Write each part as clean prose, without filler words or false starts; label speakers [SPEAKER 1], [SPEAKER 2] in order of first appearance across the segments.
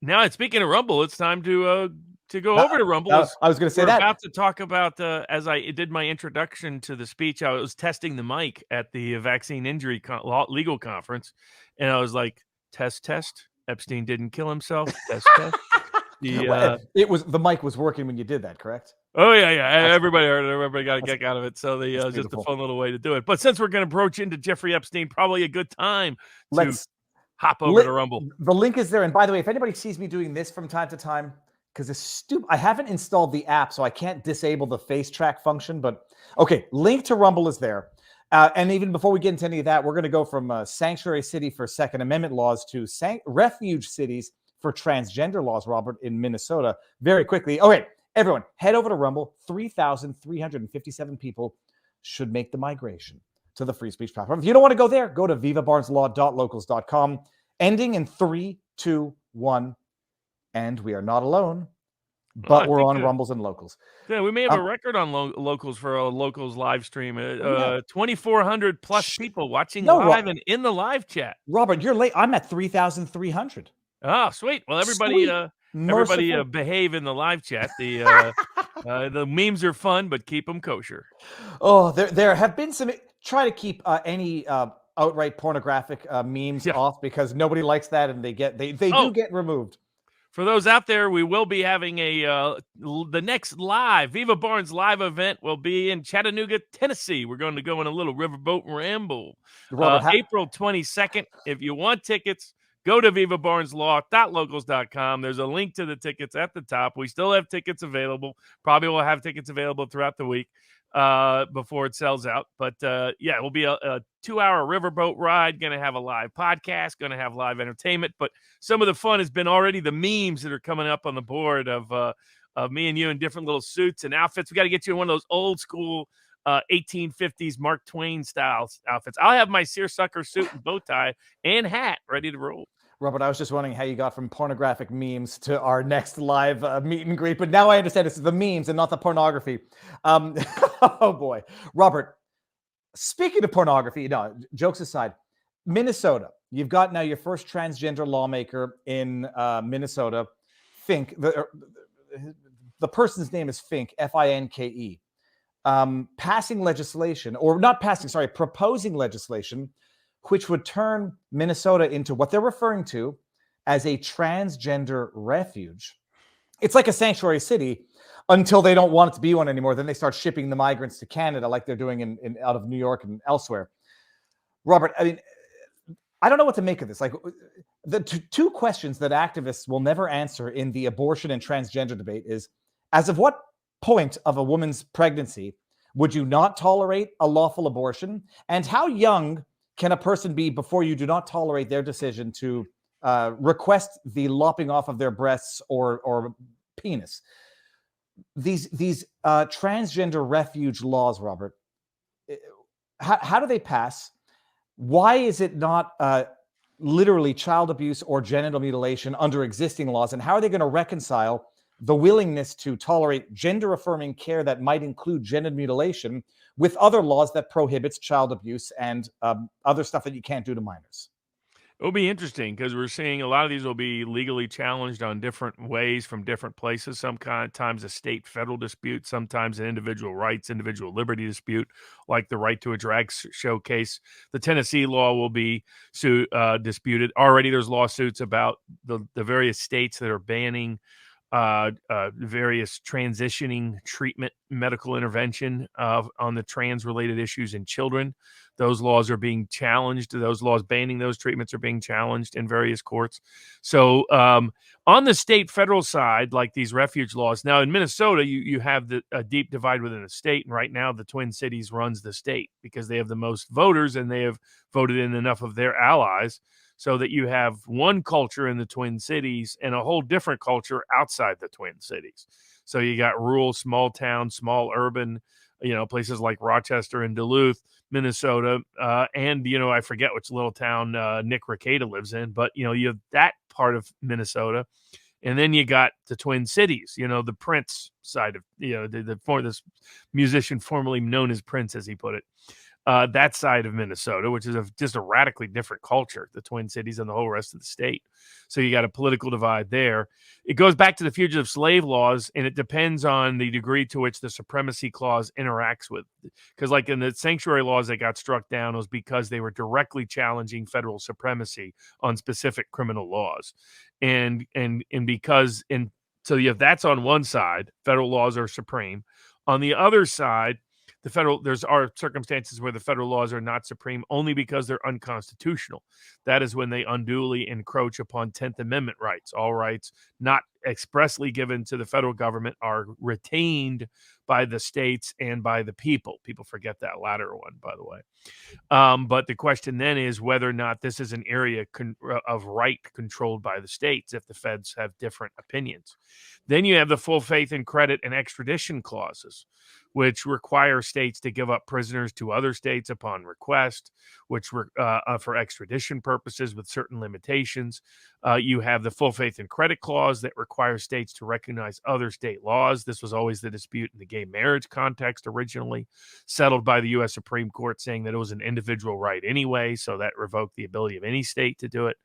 [SPEAKER 1] Now, speaking of Rumble, it's time to go over to Rumble.
[SPEAKER 2] I was going to say that.
[SPEAKER 1] We're about to talk about, as I did my introduction to the speech, I was testing the mic at the vaccine injury legal conference, and I was like, test. Epstein didn't kill himself. Test.
[SPEAKER 2] The mic was working when you did that, correct?
[SPEAKER 1] Oh, yeah. Everybody heard it. Everybody got a kick out of it. So just a fun little way to do it. But since we're going to approach into Jeffrey Epstein, probably a good time to hop over to Rumble.
[SPEAKER 2] The link is there. And by the way, if anybody sees me doing this from time to time, because I haven't installed the app, so I can't disable the face track function. But okay, link to Rumble is there. And even before we get into any of that, we're going to go from sanctuary city for Second Amendment laws to refuge cities for transgender laws, Robert, in Minnesota. Very quickly. Okay, everyone, head over to Rumble. 3,357 people should make the migration to the free speech platform. If you don't want to go there, go to vivabarneslaw.locals.com. Ending in 3, 2, 1. And we are not alone, but we're on Rumbles and Locals.
[SPEAKER 1] Yeah, we may have a record on Locals for a Locals live stream. 2,400 plus people watching live and in the live chat.
[SPEAKER 2] Robert, you're late. I'm at 3,300.
[SPEAKER 1] Oh, sweet. Well, everybody behave in the live chat. The memes are fun, but keep them kosher.
[SPEAKER 2] Oh, there have been some. Try to keep any outright pornographic memes off, because nobody likes that, and they do get removed.
[SPEAKER 1] For those out there, we will be having the next Viva Barnes live event will be in Chattanooga, Tennessee. We're going to go on a little riverboat ramble. April 22nd. If you want tickets, go to vivabarneslaw.locals.com. There's a link to the tickets at the top. We still have tickets available. Probably will have tickets available throughout the week before it sells out. But it will be a 2-hour riverboat ride. Going to have a live podcast. Going to have live entertainment. But some of the fun has been already the memes that are coming up on the board of me and you in different little suits and outfits. We got to get you in one of those old school 1850s Mark Twain style outfits. I'll have my seersucker suit and bow tie and hat ready to roll.
[SPEAKER 2] Robert, I was just wondering how you got from pornographic memes to our next live meet and greet, but now I understand it's the memes and not the pornography. Oh boy, Robert, speaking of pornography, no, jokes aside, Minnesota, you've got now your first transgender lawmaker in Minnesota, Fink. The person's name is Fink, Finke. Proposing legislation, which would turn Minnesota into what they're referring to as a transgender refuge. It's like a sanctuary city until they don't want it to be one anymore. Then they start shipping the migrants to Canada like they're doing out of New York and elsewhere. Robert, I mean, I don't know what to make of this. Like, the two questions that activists will never answer in the abortion and transgender debate is, as of what point of a woman's pregnancy would you not tolerate a lawful abortion? And how young can a person be before you do not tolerate their decision to request the lopping off of their breasts or penis? These transgender refuge laws, Robert, how do they pass? Why is it not literally child abuse or genital mutilation under existing laws? And how are they going to reconcile the willingness to tolerate gender-affirming care that might include genital mutilation with other laws that prohibits child abuse and other stuff that you can't do to minors?
[SPEAKER 1] It'll be interesting because we're seeing a lot of these will be legally challenged on different ways from different places. Sometimes a state federal dispute, sometimes an individual rights, individual liberty dispute, like the right to a drag show case. The Tennessee law will be disputed. Already there's lawsuits about the various states that are banning various transitioning treatment, medical intervention on the trans-related issues in children. Those laws are being challenged. Those laws banning those treatments are being challenged in various courts. So on the state federal side, like these refuge laws, now in Minnesota, you have a deep divide within the state. And right now, the Twin Cities runs the state because they have the most voters and they have voted in enough of their allies so that you have one culture in the Twin Cities and a whole different culture outside the Twin Cities. So you got rural, small town, small urban, places like Rochester and Duluth, Minnesota, and, I forget which little town Nick Rekieta lives in, but, you have that part of Minnesota. And then you got the Twin Cities, the Prince side of, this musician formerly known as Prince, as he put it. that side of Minnesota, which is just a radically different culture, the Twin Cities and the whole rest of the state. So you got a political divide there. It goes back to the fugitive slave laws, and it depends on the degree to which the supremacy clause interacts with. Because, like in the sanctuary laws that got struck down, was because they were directly challenging federal supremacy on specific criminal laws, and because in so you have that's on one side, federal laws are supreme. On the other side, there's are circumstances where the federal laws are not supreme only because they're unconstitutional. That is when they unduly encroach upon 10th Amendment rights. All rights not expressly given to the federal government are retained by the states and by the people. People forget that latter one, by the way. But the question then is whether or not this is an area of right controlled by the states if the feds have different opinions. Then you have the full faith and credit and extradition clauses, which require states to give up prisoners to other states upon request, which were for extradition purposes with certain limitations. You have the full faith and credit clause that requires states to recognize other state laws. This was always the dispute in the gay marriage context originally, settled by the U.S. Supreme Court saying that it was an individual right anyway, so that revoked the ability of any state to do it.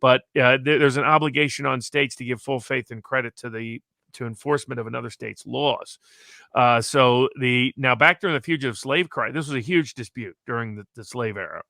[SPEAKER 1] But there's an obligation on states to give full faith and credit to enforcement of another state's laws. Now back during the fugitive slave crisis, this was a huge dispute during the slave era,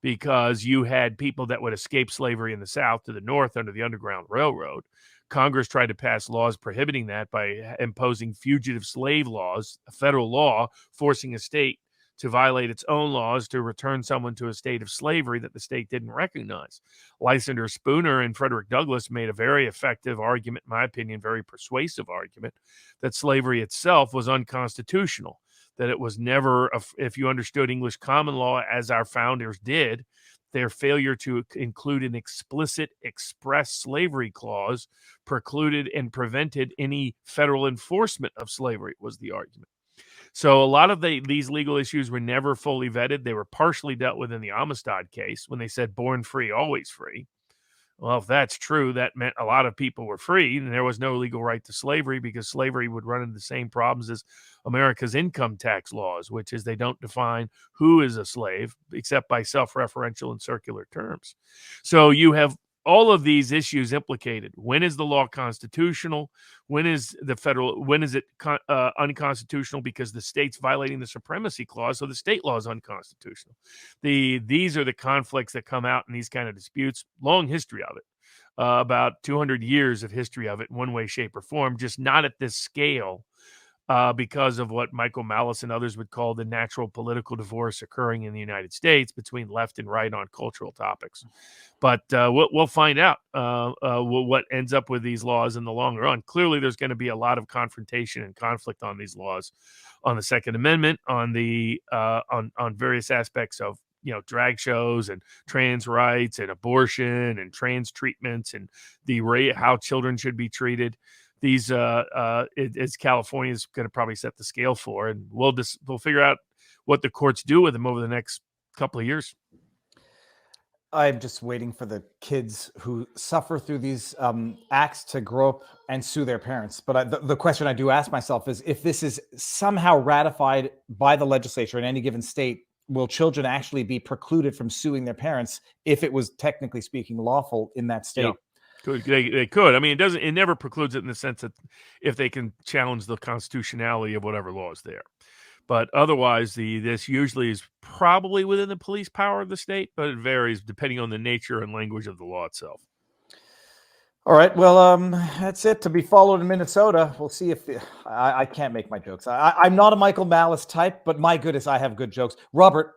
[SPEAKER 1] because you had people that would escape slavery in the South to the North under the Underground Railroad. Congress tried to pass laws prohibiting that by imposing fugitive slave laws, a federal law forcing a state to violate its own laws to return someone to a state of slavery that the state didn't recognize. Lysander Spooner and Frederick Douglass made a very effective argument, in my opinion, very persuasive argument, that slavery itself was unconstitutional, that it was never, if you understood English common law as our founders did, their failure to include an explicit express slavery clause precluded and prevented any federal enforcement of slavery, was the argument. So a lot of these legal issues were never fully vetted. They were partially dealt with in the Amistad case when they said born free, always free. Well, if that's true, that meant a lot of people were free and there was no legal right to slavery, because slavery would run into the same problems as America's income tax laws, which is they don't define who is a slave except by self-referential and circular terms. So you have all of these issues implicated. When is the law constitutional? When is it unconstitutional because the state's violating the supremacy clause, so the state law is unconstitutional? These are the conflicts that come out in these kind of disputes. Long history of it, about 200 years of history of it in one way, shape, or form, just not at this scale, because of what Michael Malice and others would call the natural political divorce occurring in the United States between left and right on cultural topics. But we'll find out what ends up with these laws in the long run. Clearly, there's going to be a lot of confrontation and conflict on these laws, on the Second Amendment, on various aspects of drag shows and trans rights and abortion and trans treatments and how children should be treated. These it's California's going to probably set the scale for, and we'll figure out what the courts do with them over the next couple of years.
[SPEAKER 2] I'm just waiting for the kids who suffer through these acts to grow up and sue their parents. But the question I do ask myself is, if this is somehow ratified by the legislature in any given state, will children actually be precluded from suing their parents if it was technically speaking lawful in that state?
[SPEAKER 1] Yeah. They could. I mean, it never precludes it in the sense that if they can challenge the constitutionality of whatever law is there. But otherwise, this usually is probably within the police power of the state, but it varies depending on the nature and language of the law itself.
[SPEAKER 2] All right. Well, that's it to be followed in Minnesota. We'll see if I can't make my jokes. I'm not a Michael Malice type, but my goodness, I have good jokes. Robert,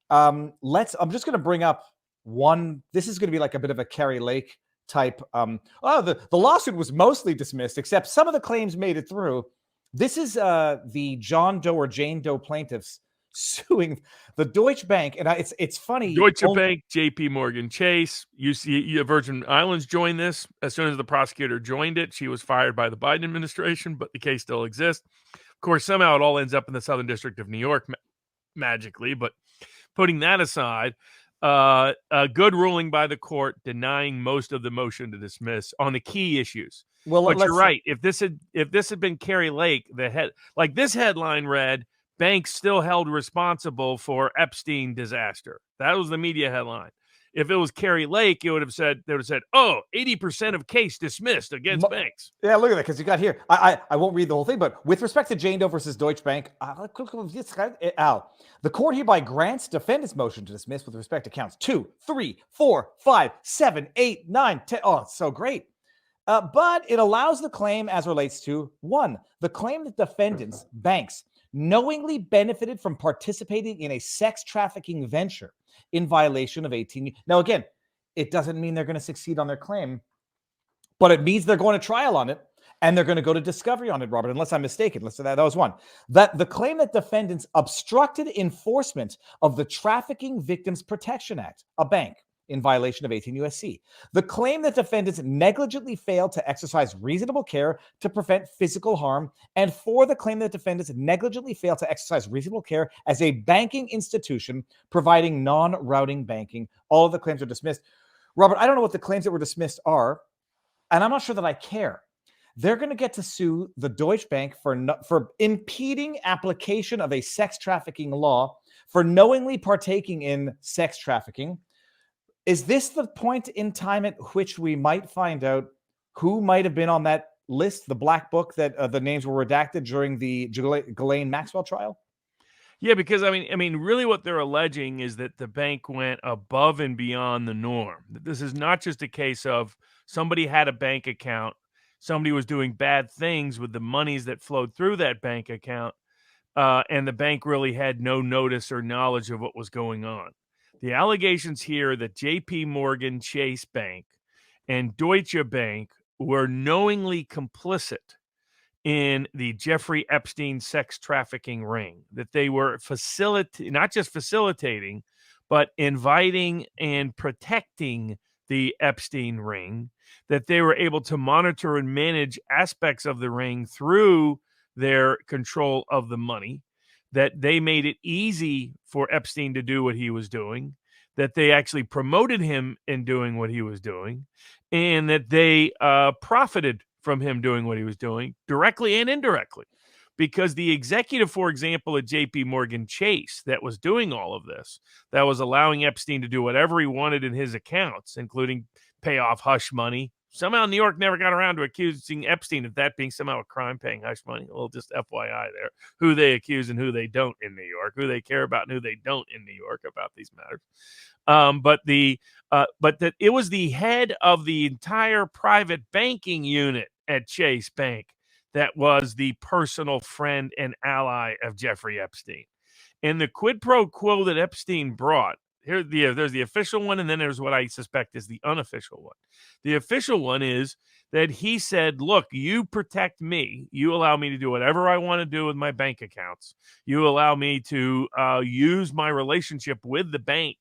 [SPEAKER 2] I'm just going to bring up one. This is going to be like a bit of a Kari Lake type. The lawsuit was mostly dismissed, except some of the claims made it through. This is the John Doe or Jane Doe plaintiffs suing the Deutsche Bank, and it's funny.
[SPEAKER 1] Deutsche Bank, J.P. Morgan Chase, Virgin Islands joined this. As soon as the prosecutor joined it, she was fired by the Biden administration, but the case still exists. Of course, somehow it all ends up in the Southern District of New York magically. But putting that aside, a good ruling by the court denying most of the motion to dismiss on the key issues. Well, but you're right. If this had been Kari Lake, this headline read, banks still held responsible for Epstein disaster. That was the media headline. If it was Kari Lake, they would have said, oh, 80% of case dismissed against banks.
[SPEAKER 2] Yeah, look at that, because you got here. I won't read the whole thing, but with respect to Jane Doe versus Deutsche Bank, the court hereby grants defendant's motion to dismiss with respect to counts 2, 3, 4, 5, 7, 8, 9, 10. Oh, it's so great. But it allows the claim as relates to 1, the claim that defendants, banks, knowingly benefited from participating in a sex trafficking venture in violation of 18. Now, again, it doesn't mean they're going to succeed on their claim, but it means they're going to trial on it and they're going to go to discovery on it, Robert, unless I'm mistaken. That was 1. That the claim that defendants obstructed enforcement of the Trafficking Victims Protection Act, a bank, in violation of 18 U.S.C. The claim that defendants negligently failed to exercise reasonable care to prevent physical harm, and 4, the claim that defendants negligently failed to exercise reasonable care as a banking institution providing non-routing banking. All of the claims are dismissed. Robert, I don't know what the claims that were dismissed are, and I'm not sure that I care. They're going to get to sue the Deutsche Bank for impeding application of a sex trafficking law, for knowingly partaking in sex trafficking. Is this the point in time at which we might find out who might have been on that list, the black book that the names were redacted during the Ghislaine Maxwell trial?
[SPEAKER 1] Yeah, because I mean, really, what they're alleging is that the bank went above and beyond the norm. This is not just a case of somebody had a bank account, somebody was doing bad things with the monies that flowed through that bank account, and the bank really had no notice or knowledge of what was going on. The allegations here that J.P. Morgan Chase Bank and Deutsche Bank were knowingly complicit in the Jeffrey Epstein sex trafficking ring, that they were not just facilitating, but inviting and protecting the Epstein ring, that they were able to monitor and manage aspects of the ring through their control of the money, that they made it easy for Epstein to do what he was doing, that they actually promoted him in doing what he was doing, and that they profited from him doing what he was doing directly and indirectly. Because the executive, for example, at JP Morgan Chase that was doing all of this, that was allowing Epstein to do whatever he wanted in his accounts, including pay off hush money. Somehow New York never got around to accusing Epstein of that being somehow a crime, paying hush money. Well, just FYI there, who they accuse and who they don't in New York, who they care about and who they don't in New York about these matters. But that it was the head of the entire private banking unit at Chase Bank that was the personal friend and ally of Jeffrey Epstein. And the quid pro quo that Epstein brought, there's the official one, and then there's what I suspect is the unofficial one. The official one is that he said, look, you protect me. You allow me to do whatever I want to do with my bank accounts. You allow me to use my relationship with the bank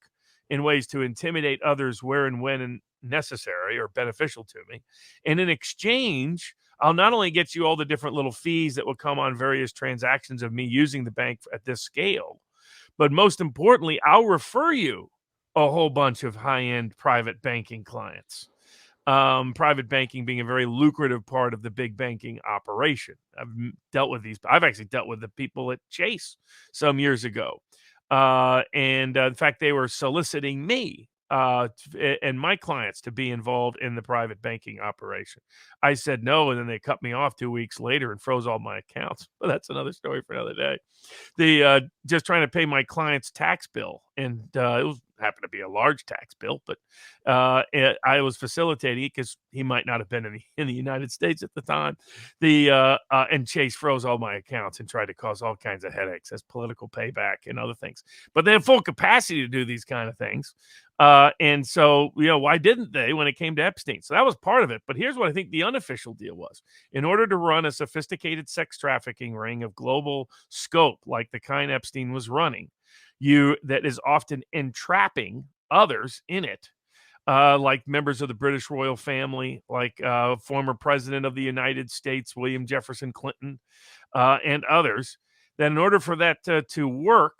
[SPEAKER 1] in ways to intimidate others where and when necessary or beneficial to me. And in exchange, I'll not only get you all the different little fees that will come on various transactions of me using the bank at this scale, but most importantly, I'll refer you a whole bunch of high-end private banking clients. Private banking being a very lucrative part of the big banking operation. I've actually dealt with the people at Chase some years ago. And in fact, they were soliciting me and my clients to be involved in the private banking operation. I said no, and then they cut me off 2 weeks later and froze all my accounts. But that's another story for another day. The just trying to pay my client's tax bill, and happened to be a large tax bill, but I was facilitating it because he might not have been in the United States at the time. And Chase froze all my accounts and tried to cause all kinds of headaches as political payback and other things. But they have full capacity to do these kind of things. And so, why didn't they when it came to Epstein? So that was part of it. But here's what I think the unofficial deal was. In order to run a sophisticated sex trafficking ring of global scope, like the kind Epstein was running, that is often entrapping others in it, like members of the British royal family, like former president of the United States, William Jefferson Clinton, and others, that in order for that to work,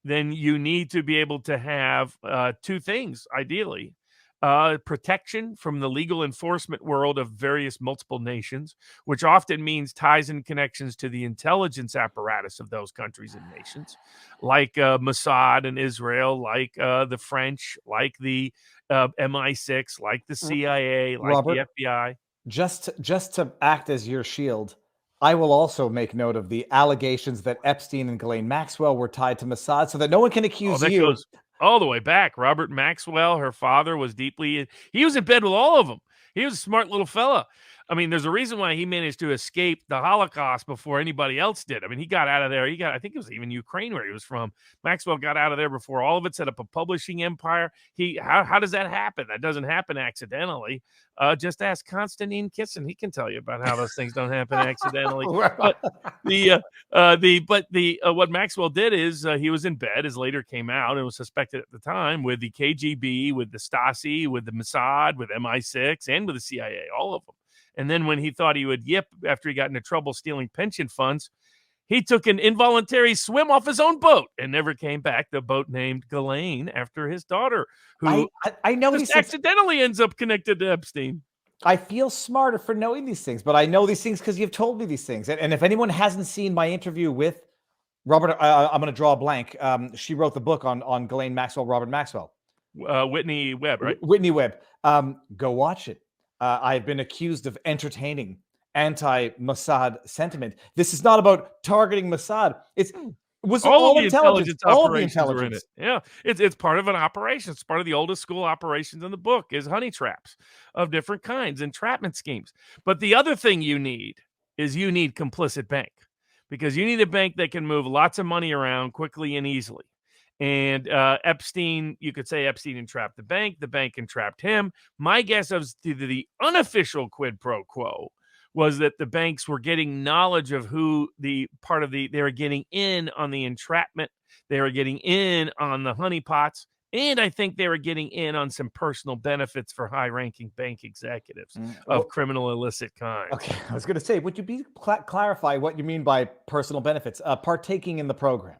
[SPEAKER 1] then you need to be able to have two things, ideally. protection from the legal enforcement world of various multiple nations, which often means ties and connections to the intelligence apparatus of those countries and nations, like Mossad in Israel, like the French, like the MI6, like the CIA, like the
[SPEAKER 2] Robert,
[SPEAKER 1] FBI.
[SPEAKER 2] just to act as your shield, I will also make note of the allegations that Epstein and Ghislaine Maxwell were tied to Mossad, so that no one can
[SPEAKER 1] Oh,
[SPEAKER 2] accuse
[SPEAKER 1] that
[SPEAKER 2] you.
[SPEAKER 1] goes all the way back. Robert Maxwell, her father, was he was in bed with all of them. He was a smart little fella. I mean, there's a reason why he managed to escape the Holocaust before anybody else did. I mean, he got out of there. I think it was even Ukraine where he was from. Maxwell got out of there before all of it, set up a publishing empire. How does that happen? That doesn't happen accidentally. Just ask Konstantin Kisin. He can tell you about how those things don't happen accidentally. But what Maxwell did is he was in bed, as later came out and was suspected at the time, with the KGB, with the Stasi, with the Mossad, with MI6, and with the CIA, all of them. And then when he thought he would yip after he got into trouble stealing pension funds, he took an involuntary swim off his own boat and never came back. The boat named Ghislaine after his daughter, who
[SPEAKER 2] I know
[SPEAKER 1] just accidentally ends up connected to Epstein.
[SPEAKER 2] I feel smarter for knowing these things, but I know these things because you've told me these things. And if anyone hasn't seen my interview with Robert, I'm going to draw a blank. She wrote the book on Ghislaine Maxwell, Robert Maxwell.
[SPEAKER 1] Whitney Webb, right?
[SPEAKER 2] Whitney Webb. Go watch it. I've been accused of entertaining anti-Mossad sentiment. This is not about targeting Mossad. It was all
[SPEAKER 1] the
[SPEAKER 2] intelligence.
[SPEAKER 1] All
[SPEAKER 2] the
[SPEAKER 1] the
[SPEAKER 2] intelligence
[SPEAKER 1] were in it. Yeah, it's part of an operation. It's part of the oldest school operations in the book is honey traps of different kinds, entrapment schemes. But the other thing you need is complicit bank, because you need a bank that can move lots of money around quickly and easily. And Epstein, you could say Epstein entrapped the bank entrapped him. My guess of the unofficial quid pro quo was that the banks were getting knowledge of who they were getting in on the entrapment. They were getting in on the honeypots. And I think they were getting in on some personal benefits for high-ranking bank executives of criminal illicit kind.
[SPEAKER 2] Okay, I was going to say, would you clarify what you mean by personal benefits? Partaking in the program.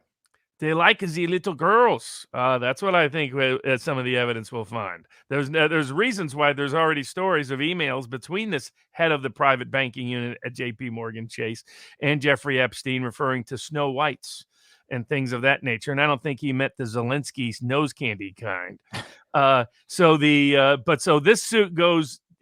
[SPEAKER 1] They like the little girls. That's what I think some of the evidence will find. There's reasons why there's already stories of emails between this head of the private banking unit at J.P. Morgan Chase and Jeffrey Epstein referring to Snow Whites and things of that nature. And I don't think he meant the Zelensky's nose candy kind. So this suit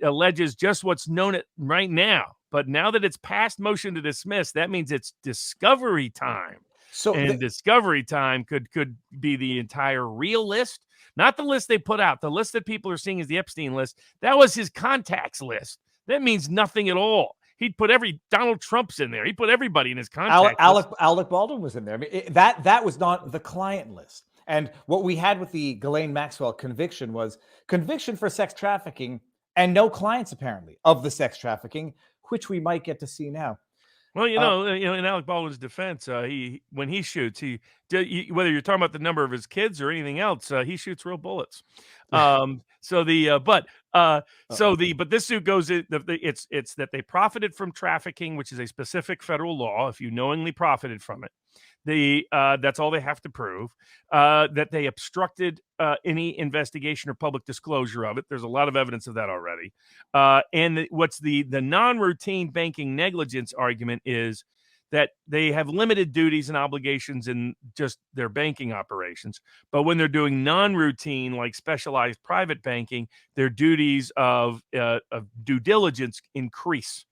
[SPEAKER 1] alleges just what's known right now. But now that it's passed motion to dismiss, that means it's discovery time. So discovery time could be the entire real list, not the list they put out. The list that people are seeing is the Epstein list. That was his contacts list. That means nothing at all. He'd put Donald Trump's in there. He put everybody in his contacts list.
[SPEAKER 2] Alec Baldwin was in there. I mean, that was not the client list. And what we had with the Ghislaine Maxwell conviction was conviction for sex trafficking and no clients apparently of the sex trafficking, which we might get to see now.
[SPEAKER 1] Well, in Alec Baldwin's defense, when he shoots, whether you're talking about the number of his kids or anything else, he shoots real bullets. But this suit goes. It's that they profited from trafficking, which is a specific federal law. If you knowingly profited from it, that's all they have to prove. That they obstructed any investigation or public disclosure of it. There's a lot of evidence of that already. And what's the non-routine banking negligence argument is that they have limited duties and obligations in just their banking operations. But when they're doing non-routine, like specialized private banking, their duties of due diligence increase.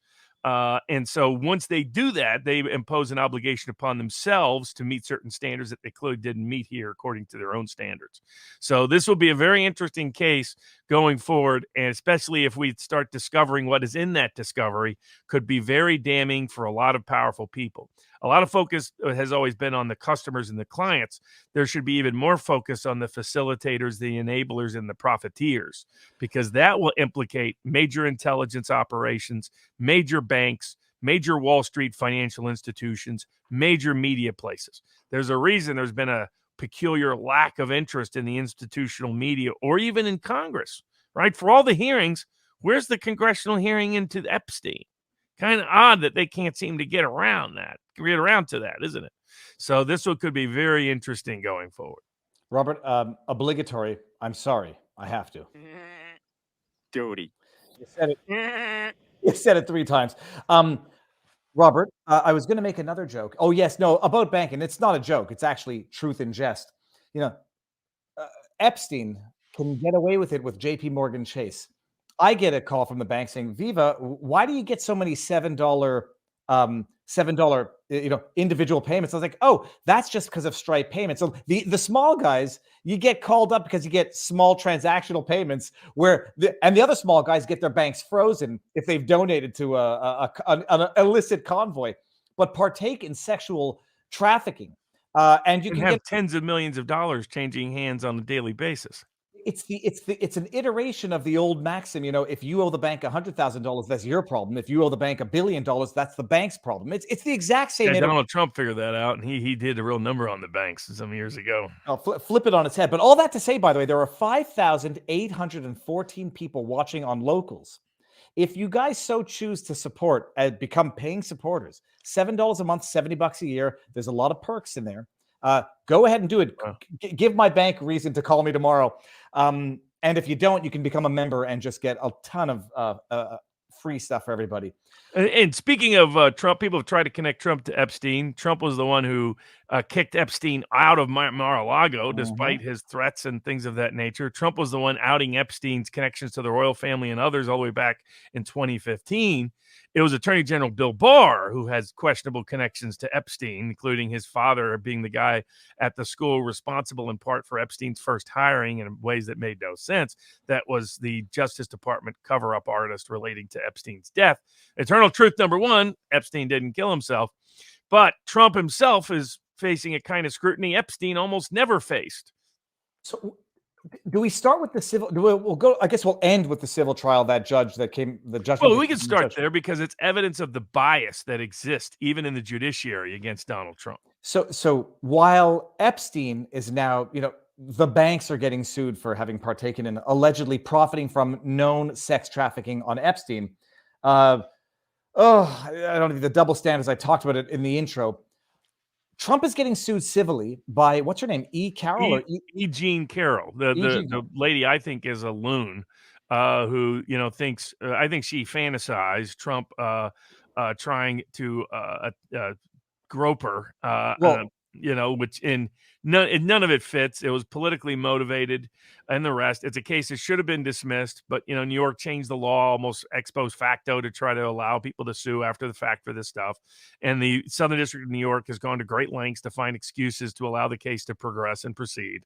[SPEAKER 1] And so once they do that, they impose an obligation upon themselves to meet certain standards that they clearly didn't meet here according to their own standards. So this will be a very interesting case going forward, and especially if we start discovering what is in that discovery, could be very damning for a lot of powerful people. A lot of focus has always been on the customers and the clients. There should be even more focus on the facilitators, the enablers, and the profiteers, because that will implicate major intelligence operations, major banks, major Wall Street financial institutions, major media places. There's a reason there's been a peculiar lack of interest in the institutional media or even in Congress, right? For all the hearings, where's the congressional hearing into Epstein? Kind of odd that they can't seem to get around to that, isn't it? So this one could be very interesting going forward.
[SPEAKER 2] Robert, obligatory. I'm sorry. I have to.
[SPEAKER 3] Duty.
[SPEAKER 2] You said it. You said it 3 times. Robert, I was going to make another joke. Oh yes, no, about banking. It's not a joke. It's actually truth in jest. You know, uh, Epstein can get away with it with J.P. Morgan Chase. I get a call from the bank saying, "Viva, why do you get so many $7 individual payments?" I was like, "Oh, that's just because of Stripe payments." So the small guys, you get called up because you get small transactional payments, where the other small guys get their banks frozen if they've donated to an illicit convoy, but partake in sexual trafficking. And you
[SPEAKER 1] And
[SPEAKER 2] can get
[SPEAKER 1] have tens of millions of dollars changing hands on a daily basis.
[SPEAKER 2] it's an iteration of the old maxim, if you owe the bank $100,000, that's your problem. If you owe the bank $1 billion, that's the bank's problem. It's the exact same.
[SPEAKER 1] Yeah, Donald Trump figured that out, and he did a real number on the banks some years ago.
[SPEAKER 2] I'll flip it on its head. But all that to say, by the way, there are 5,814 people watching on locals. If you guys so choose to support and become paying supporters, $7 a month, $70 a year. There's a lot of perks in there. Go ahead and do it.
[SPEAKER 1] Wow.
[SPEAKER 2] Give my bank reason to call me tomorrow. And if you don't, you can become a member and just get a ton of free stuff for everybody.
[SPEAKER 1] And speaking of Trump, people have tried to connect Trump to Epstein. Trump was the one who kicked Epstein out of Mar-a-Lago, despite his threats and things of that nature. Trump was the one outing Epstein's connections to the royal family and others all the way back in 2015. It was Attorney General Bill Barr who has questionable connections to Epstein, including his father being the guy at the school responsible in part for Epstein's first hiring in ways that made no sense. That was the Justice Department cover-up artist relating to Epstein's death. Eternal truth number one, Epstein didn't kill himself. But Trump himself is facing a kind of scrutiny Epstein almost never faced.
[SPEAKER 2] So do we start with the civil? We'll go. I guess we'll end with the civil trial. That judge that came. The judgment.
[SPEAKER 1] Well, we can start there because it's evidence of the bias that exists even in the judiciary against Donald Trump.
[SPEAKER 2] So while Epstein is now, the banks are getting sued for having partaken in allegedly profiting from known sex trafficking on Epstein. I don't know, the double standards. I talked about it in the intro. Trump is getting sued civilly by, what's her name? Carroll
[SPEAKER 1] Jean Carroll, the lady I think is a loon, who thinks I think she fantasized Trump trying to grope her, which none of it fits. It was politically motivated, and the rest. It's a case that should have been dismissed, but New York changed the law almost ex post facto to try to allow people to sue after the fact for this stuff. And the Southern District of New York has gone to great lengths to find excuses to allow the case to progress and proceed.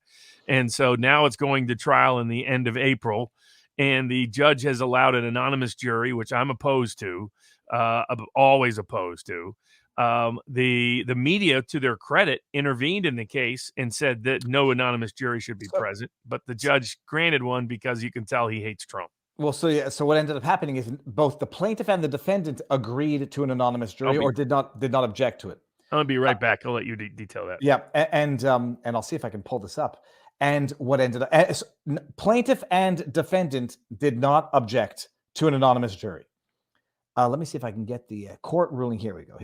[SPEAKER 1] And so now it's going to trial in the end of April, and the judge has allowed an anonymous jury, which I'm opposed to, always opposed to. The media, to their credit, intervened in the case and said that no anonymous jury should be present, but the judge granted one because you can tell he hates Trump.
[SPEAKER 2] Well, so what ended up happening is both the plaintiff and the defendant agreed to an anonymous jury or did not object to it.
[SPEAKER 1] I'm gonna be right back. I'll let you detail that.
[SPEAKER 2] Yeah, and I'll see if I can pull this up. And what ended up, plaintiff and defendant did not object to an anonymous jury. Let me see if I can get the court ruling. Here we go.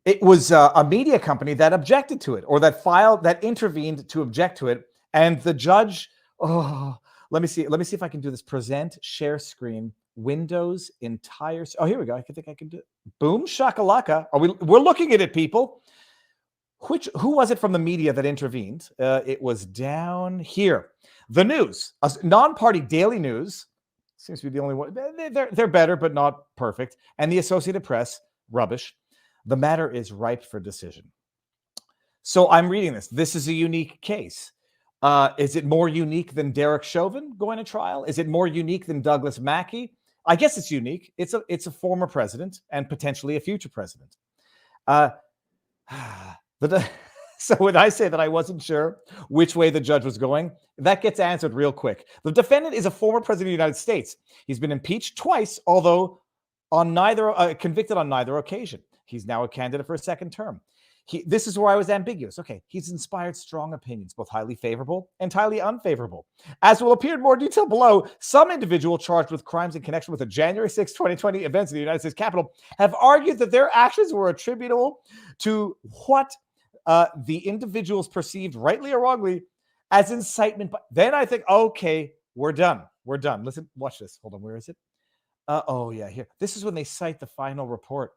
[SPEAKER 2] It was a media company that objected to it, or that intervened to object to it. And the judge, let me see if I can do this. Present, share screen, Windows, entire. Oh, here we go. I think I can do it. Boom, shakalaka. We're looking at it, people. Who was it from the media that intervened? It was down here. The News, a non-party Daily News. Seems to be the only one. They're better, but not perfect. And the Associated Press, rubbish. The matter is ripe for decision. So I'm reading this. This is a unique case. Is it more unique than Derek Chauvin going to trial? Is it more unique than Douglas Mackey? I guess it's unique. It's a former president and potentially a future president. So when I say that I wasn't sure which way the judge was going, that gets answered real quick. The defendant is a former president of the United States. He's been impeached twice, although convicted on neither occasion. He's now a candidate for a second term. This is where I was ambiguous. Okay, he's inspired strong opinions, both highly favorable and highly unfavorable. As will appear in more detail below, some individual charged with crimes in connection with the January 6, 2020 events in the United States Capitol have argued that their actions were attributable to what the individuals perceived, rightly or wrongly, as incitement. But then I think, okay, we're done. We're done. Listen, watch this. Hold on. Where is it? Oh, yeah, here. This is when they cite the final report.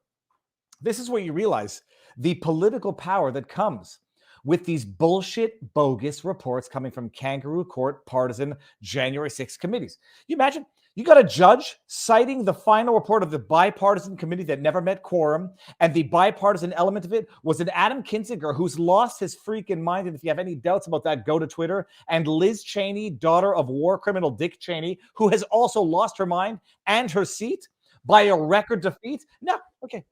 [SPEAKER 2] This is where you realize the political power that comes with these bullshit, bogus reports coming from kangaroo court partisan January 6th committees. You imagine you got a judge citing the final report of the bipartisan committee that never met quorum, and the bipartisan element of it was an Adam Kinzinger who's lost his freaking mind. And if you have any doubts about that, go to Twitter. And Liz Cheney, daughter of war criminal Dick Cheney, who has also lost her mind and her seat by a record defeat. No, okay,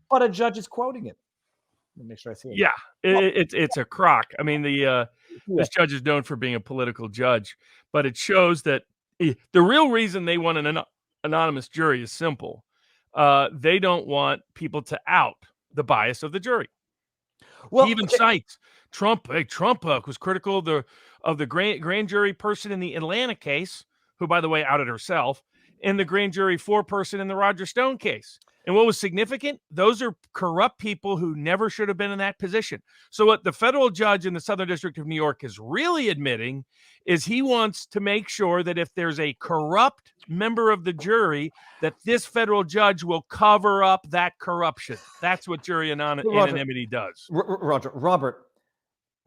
[SPEAKER 2] but a judge is quoting it. Let me make sure I see it.
[SPEAKER 1] Yeah, it's a crock. I mean, this judge is known for being a political judge, but it shows that the real reason they want an anonymous jury is simple. They don't want people to out the bias of the jury.
[SPEAKER 2] Well,
[SPEAKER 1] He even cites Trump. Hey, Trump was critical of the grand jury person in the Atlanta case, who, by the way, outed herself, and the grand jury foreperson in the Roger Stone case. And what was significant? Those are corrupt people who never should have been in that position. So what the federal judge in the Southern District of New York is really admitting is he wants to make sure that if there's a corrupt member of the jury, that this federal judge will cover up that corruption. That's what jury anonymity does.
[SPEAKER 2] Robert.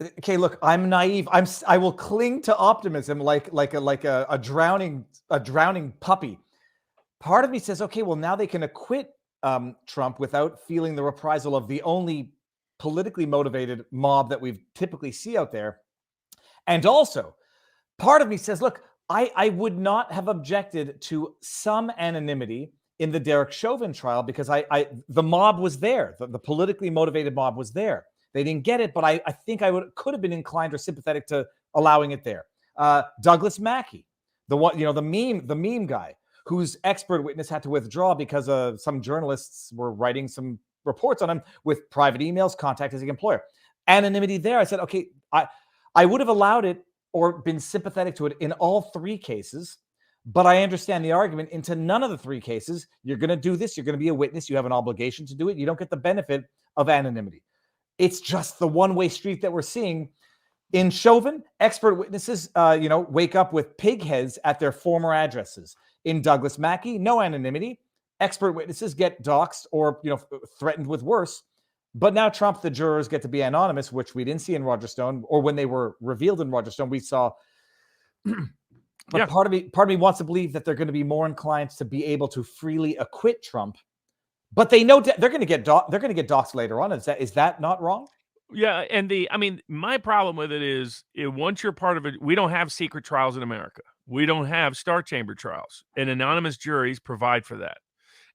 [SPEAKER 2] Okay, look, I'm naive. I will cling to optimism like a drowning puppy. Part of me says, okay, well, now they can acquit Trump without feeling the reprisal of the only politically motivated mob that we typically see out there. And also, part of me says, look, I would not have objected to some anonymity in the Derek Chauvin trial because the mob was there. The politically motivated mob was there. They didn't get it, but I think could have been inclined or sympathetic to allowing it there. Douglas Mackey, the meme guy, whose expert witness had to withdraw because some journalists were writing some reports on him with private emails, contact his employer. Anonymity there. I said, okay, I would have allowed it or been sympathetic to it in all three cases, but I understand the argument into none of the three cases. You're going to do this. You're going to be a witness. You have an obligation to do it. You don't get the benefit of anonymity. It's just the one-way street that we're seeing. In Chauvin, expert witnesses, wake up with pig heads at their former addresses. In Douglas Mackey, no anonymity. Expert witnesses get doxxed or threatened with worse. But now Trump, the jurors get to be anonymous, which we didn't see in Roger Stone, or when they were revealed in Roger Stone, we saw. But part of me wants to believe that they're going to be more inclined to be able to freely acquit Trump. But they know they're going to get doxxed later on. Is that not wrong?
[SPEAKER 1] Yeah, and my problem with it is once you're part of it, we don't have secret trials in America. We don't have star chamber trials, and anonymous juries provide for that.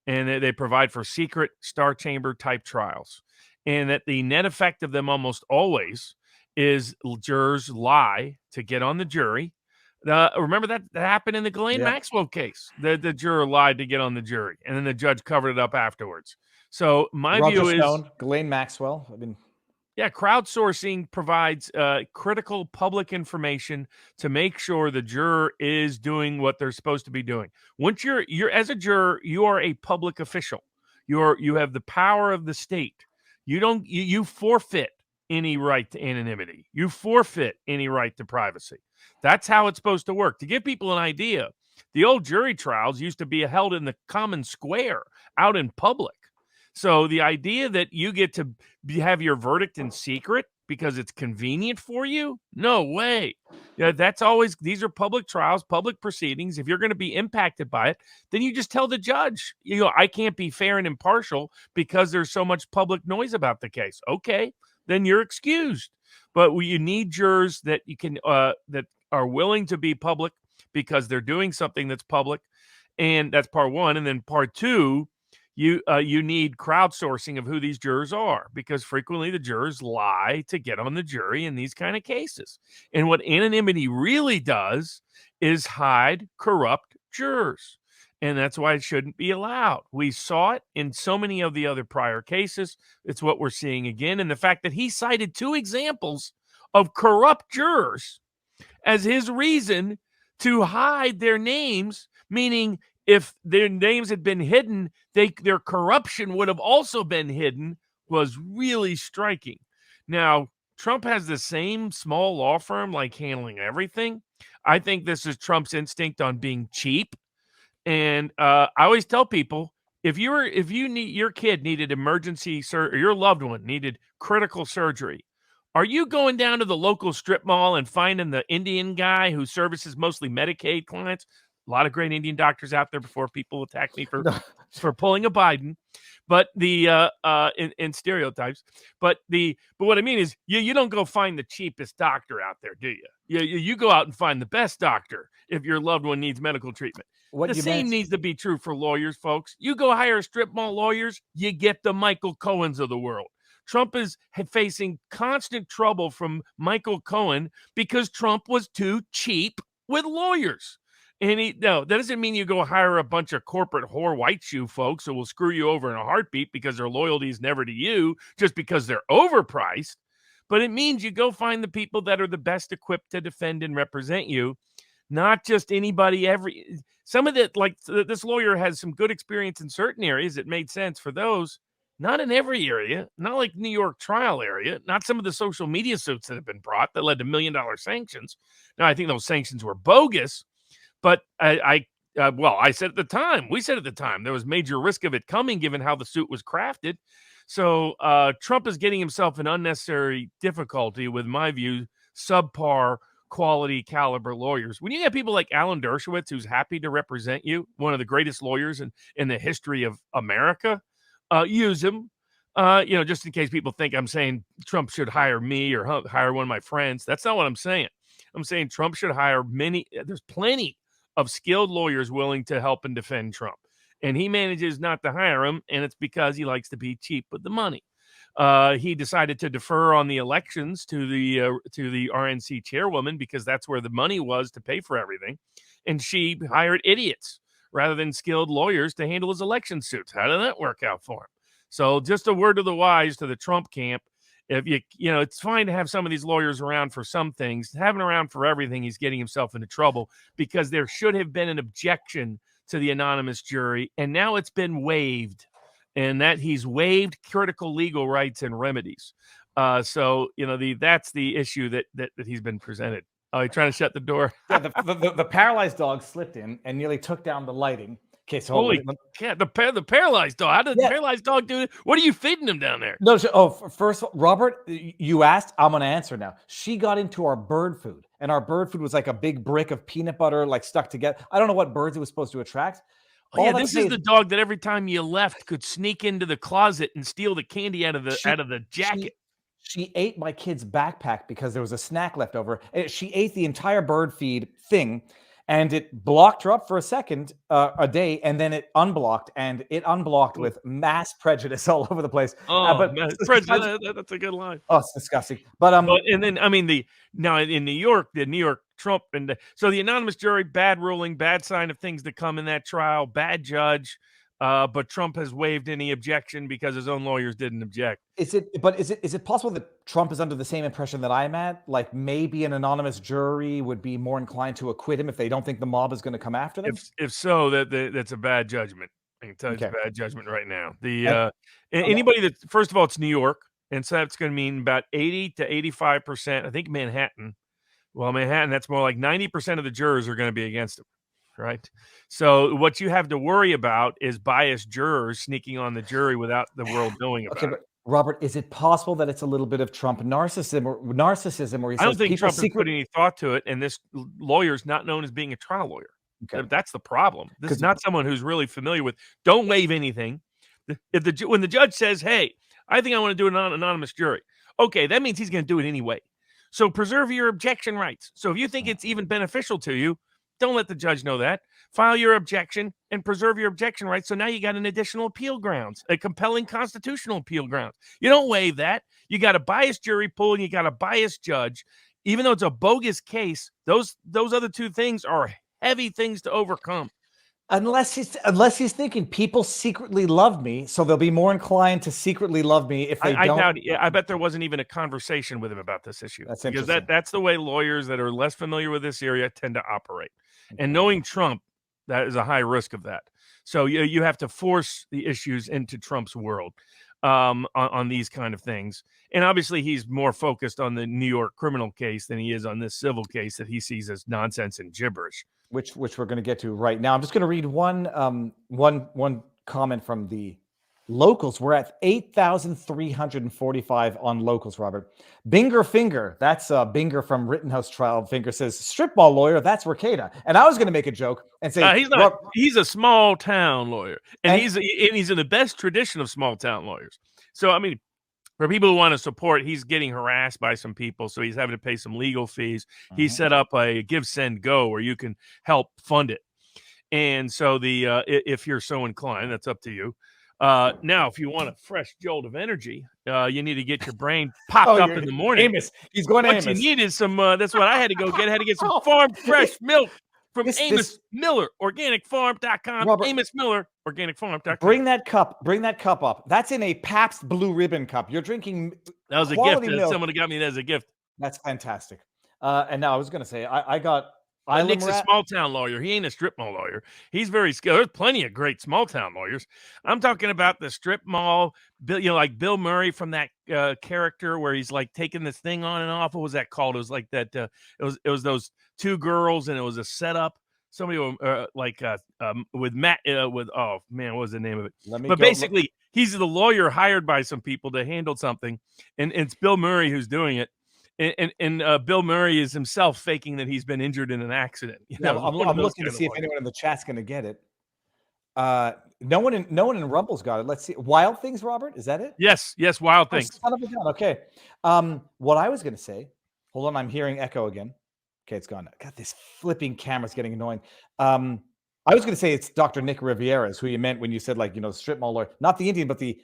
[SPEAKER 1] And they provide for secret star chamber type trials. And that the net effect of them almost always is jurors lie to get on the jury. Remember that happened in the Ghislaine Maxwell case. The juror lied to get on the jury, and then the judge covered it up afterwards. So my view is
[SPEAKER 2] Ghislaine Maxwell.
[SPEAKER 1] Crowdsourcing provides critical public information to make sure the juror is doing what they're supposed to be doing. Once you're as a juror, you are a public official. You have the power of the state. You forfeit any right to anonymity. You forfeit any right to privacy. That's how it's supposed to work. To give people an idea, the old jury trials used to be held in the common square out in public. So the idea that you get to have your verdict in secret because it's convenient for you, no way. These are public trials, public proceedings. If you're going to be impacted by it, then you just tell the judge, I can't be fair and impartial because there's so much public noise about the case. Okay, then you're excused. But you need jurors that you can that are willing to be public because they're doing something that's public, and that's part one. And then part two, you need crowdsourcing of who these jurors are, because frequently the jurors lie to get on the jury in these kind of cases. And what anonymity really does is hide corrupt jurors. And that's why it shouldn't be allowed. We saw it in so many of the other prior cases. It's what we're seeing again. And the fact that he cited two examples of corrupt jurors as his reason to hide their names, meaning if their names had been hidden, their corruption would have also been hidden, was really striking. Now, Trump has the same small law firm like handling everything. I think this is Trump's instinct on being cheap. And I always tell people, if you need your kid needed emergency or your loved one needed critical surgery, are you going down to the local strip mall and finding the Indian guy who services mostly Medicaid clients? A lot of great Indian doctors out there before people attack me for
[SPEAKER 2] No.
[SPEAKER 1] pulling a Biden, but in stereotypes. But what I mean is you don't go find the cheapest doctor out there, do you? You go out and find the best doctor if your loved one needs medical treatment.
[SPEAKER 2] What
[SPEAKER 1] The
[SPEAKER 2] you
[SPEAKER 1] same
[SPEAKER 2] meant,
[SPEAKER 1] needs to be true for lawyers, folks. You go hire strip mall lawyers, you get the Michael Cohens of the world. Trump is facing constant trouble from Michael Cohen because Trump was too cheap with lawyers. And no, that doesn't mean you go hire a bunch of corporate whore white shoe folks who will screw you over in a heartbeat because their loyalty is never to you, just because they're overpriced. But it means you go find the people that are the best equipped to defend and represent you, not just anybody. Some of that, like this lawyer has some good experience in certain areas. It made sense for those. Not in every area, not like New York trial area, not some of the social media suits that have been brought that led to $1 million sanctions. Now, I think those sanctions were bogus, but I said at the time, we said at the time, there was major risk of it coming given how the suit was crafted. So Trump is getting himself in unnecessary difficulty with, my view, subpar quality caliber lawyers. When you have people like Alan Dershowitz, who's happy to represent you, one of the greatest lawyers in the history of America, use him. Just in case people think I'm saying Trump should hire me or hire one of my friends. That's not what I'm saying. I'm saying Trump should hire there's plenty of skilled lawyers willing to help and defend Trump. And he manages not to hire them, and it's because he likes to be cheap with the money. He decided to defer on the elections to the RNC chairwoman because that's where the money was to pay for everything. And she hired idiots rather than skilled lawyers to handle his election suits. How did that work out for him? So just a word to the wise to the Trump camp. If it's fine to have some of these lawyers around for some things. Having around for everything, he's getting himself into trouble because there should have been an objection to the anonymous jury, and now it's been waived, and that he's waived critical legal rights and remedies. That's the issue that he's been presented. Oh, you're trying to shut the door?
[SPEAKER 2] yeah, the paralyzed dog slipped in and nearly took down the lighting. Okay, so
[SPEAKER 1] Holy cat, the paralyzed dog. How did the paralyzed dog do it? What are you feeding him down there?
[SPEAKER 2] No, first, Robert, you asked, I'm going to answer now. She got into our bird food, and our bird food was like a big brick of peanut butter, like stuck together. I don't know what birds it was supposed to attract.
[SPEAKER 1] Oh, yeah, this is the dog that every time you left could sneak into the closet and steal the candy out of the jacket.
[SPEAKER 2] She ate my kid's backpack because there was a snack left over. She ate the entire bird feed thing, and it blocked her up for a day, and then it unblocked, with mass prejudice all over the place.
[SPEAKER 1] Prejudice, that's a good line.
[SPEAKER 2] Oh, it's disgusting. But
[SPEAKER 1] and then now in New York, the New York Trump so the anonymous jury, bad ruling, bad sign of things to come in that trial, bad judge. But Trump has waived any objection because his own lawyers didn't object.
[SPEAKER 2] Is it possible that Trump is under the same impression that I'm at? Like maybe an anonymous jury would be more inclined to acquit him if they don't think the mob is going to come after them?
[SPEAKER 1] If so, that's a bad judgment. I can tell you it's a bad judgment right now. Anybody that, first of all, it's New York, and so that's going to mean about 80 to 85%. I think Manhattan, that's more like 90% of the jurors are going to be against him. Right. So what you have to worry about is biased jurors sneaking on the jury without the world knowing about it.
[SPEAKER 2] Robert, is it possible that it's a little bit of Trump narcissism where he says
[SPEAKER 1] I don't think Trump has put any thought to it, and this lawyer's not known as being a trial lawyer. Okay. That's the problem. This is not someone who's really familiar with. Don't waive anything. When the judge says, "Hey, I think I want to do an anonymous jury," okay, that means he's going to do it anyway. So preserve your objection rights. So if you think it's even beneficial to you, don't let the judge know that. File your objection and preserve your objection rights. So now you got an additional appeal grounds, a compelling constitutional appeal grounds. You don't waive that. You got a biased jury pool and you got a biased judge. Even though it's a bogus case, those other two things are heavy things to overcome.
[SPEAKER 2] Unless he's thinking people secretly love me, so they'll be more inclined to secretly love me if they don't.
[SPEAKER 1] I bet there wasn't even a conversation with him about this issue.
[SPEAKER 2] That's
[SPEAKER 1] because
[SPEAKER 2] interesting.
[SPEAKER 1] That's the way lawyers that are less familiar with this area tend to operate. And knowing Trump, that is a high risk of that. So you have to force the issues into Trump's world. on these kind of things. And obviously, he's more focused on the New York criminal case than he is on this civil case that he sees as nonsense and gibberish.
[SPEAKER 2] Which we're going to get to right now. I'm just going to read one comment from the locals. We're at 8,345 on locals, Robert. Binger Finger, that's Binger from Rittenhouse Trial. Finger says, strip mall lawyer, that's Ricada. And I was going to make a joke and say,
[SPEAKER 1] he's not. He's a small town lawyer, and he's in the best tradition of small town lawyers. So, I mean, for people who want to support, he's getting harassed by some people, so he's having to pay some legal fees. He set up a Give, Send, Go where you can help fund it. And so if you're so inclined, that's up to you. Now, if you want a fresh jolt of energy, you need to get your brain popped up in the morning.
[SPEAKER 2] Amos, he's going to Amos.
[SPEAKER 1] What you need is some. That's what I had to go get. I had to get some farm fresh milk from Amos Miller, organicfarm.com.
[SPEAKER 2] Robert,
[SPEAKER 1] Amos Miller, organicfarm.com.
[SPEAKER 2] Bring that cup up. That's in a Pabst Blue Ribbon cup. You're drinking.
[SPEAKER 1] That was a gift. Someone got me that as a gift.
[SPEAKER 2] That's fantastic. And now I was going to say, I got.
[SPEAKER 1] Nick's a small town lawyer. He ain't a strip mall lawyer. He's very skilled. There's plenty of great small town lawyers. I'm talking about the strip mall, like Bill Murray from that character where he's like taking this thing on and off. What was that called? It was like that. It was those two girls, and it was a setup. Somebody with Matt oh man, what was the name of it? Basically, he's the lawyer hired by some people to handle something, and it's Bill Murray who's doing it. And Bill Murray is himself faking that he's been injured in an accident.
[SPEAKER 2] I'm looking to see if anyone in the chat's going to get it. No one in Rumble's got it. Let's see. Wild Things, Robert? Is that it?
[SPEAKER 1] Yes, Wild Things.
[SPEAKER 2] Son of a gun. Okay. What I was going to say, hold on, I'm hearing echo again. Okay, it's gone. God, this flipping camera's getting annoying. I was going to say it's Dr. Nick Rivera's, who you meant when you said, like, strip mall lawyer. Not the Indian, but the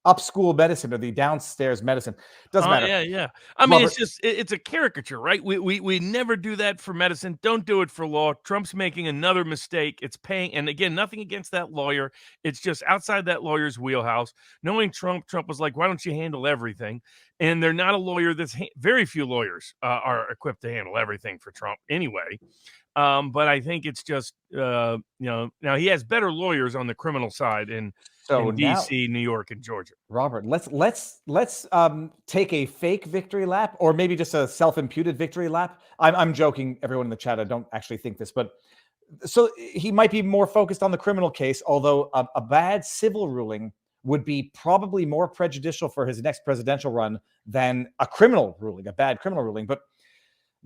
[SPEAKER 2] up-school medicine or the downstairs medicine. Doesn't matter.
[SPEAKER 1] Yeah. I mean, it's a caricature, right? We never do that for medicine. Don't do it for law. Trump's making another mistake. It's paying, and again, nothing against that lawyer. It's just outside that lawyer's wheelhouse. Knowing Trump was like, why don't you handle everything? And they're not a lawyer. Very few lawyers are equipped to handle everything for Trump anyway. But I think it's just, now he has better lawyers on the criminal side in DC, New York, and Georgia.
[SPEAKER 2] Robert, let's take a fake victory lap, or maybe just a self-imputed victory lap. I'm joking, everyone in the chat. I don't actually think this, but so he might be more focused on the criminal case, although a bad civil ruling would be probably more prejudicial for his next presidential run than a bad criminal ruling. But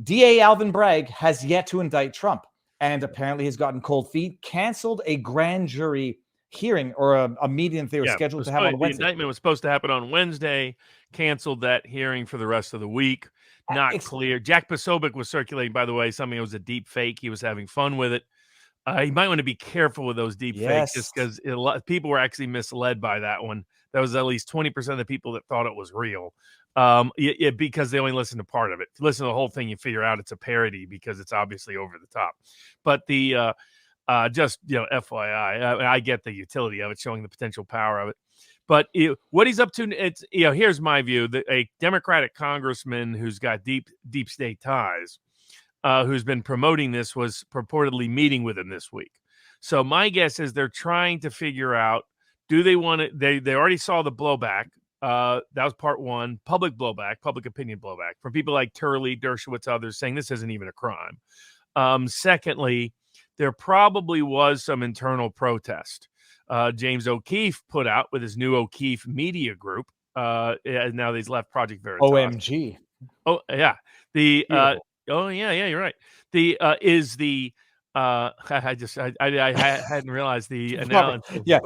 [SPEAKER 2] DA Alvin Bragg has yet to indict Trump, and apparently has gotten cold feet, canceled a grand jury hearing or a meeting they were scheduled to have on Wednesday.
[SPEAKER 1] The indictment was supposed to happen on Wednesday, canceled that hearing for the rest of the week. Not clear. Jack Posobiec was circulating, by the way, something that was a deep fake. He was having fun with it. You might want to be careful with those deep fakes, just because people were actually misled by that one. That was at least 20% of the people that thought it was real. Because they only listen to part of it. If you listen to the whole thing, you figure out it's a parody because it's obviously over the top. But just FYI, I get the utility of it, showing the potential power of it. But what he's up to, it's here's my view: that a Democratic congressman who's got deep state ties, who's been promoting this, was purportedly meeting with him this week. So my guess is they're trying to figure out: do they want to? They already saw the blowback. That was part one. Public opinion blowback from people like Turley, Dershowitz, others saying this isn't even a crime. Secondly, there probably was some internal protest. James O'Keefe put out with his new O'Keefe Media Group. Now he's left Project Veritas.
[SPEAKER 2] OMG.
[SPEAKER 1] Oh yeah. You're right. I hadn't realized the analogy.
[SPEAKER 2] Yeah.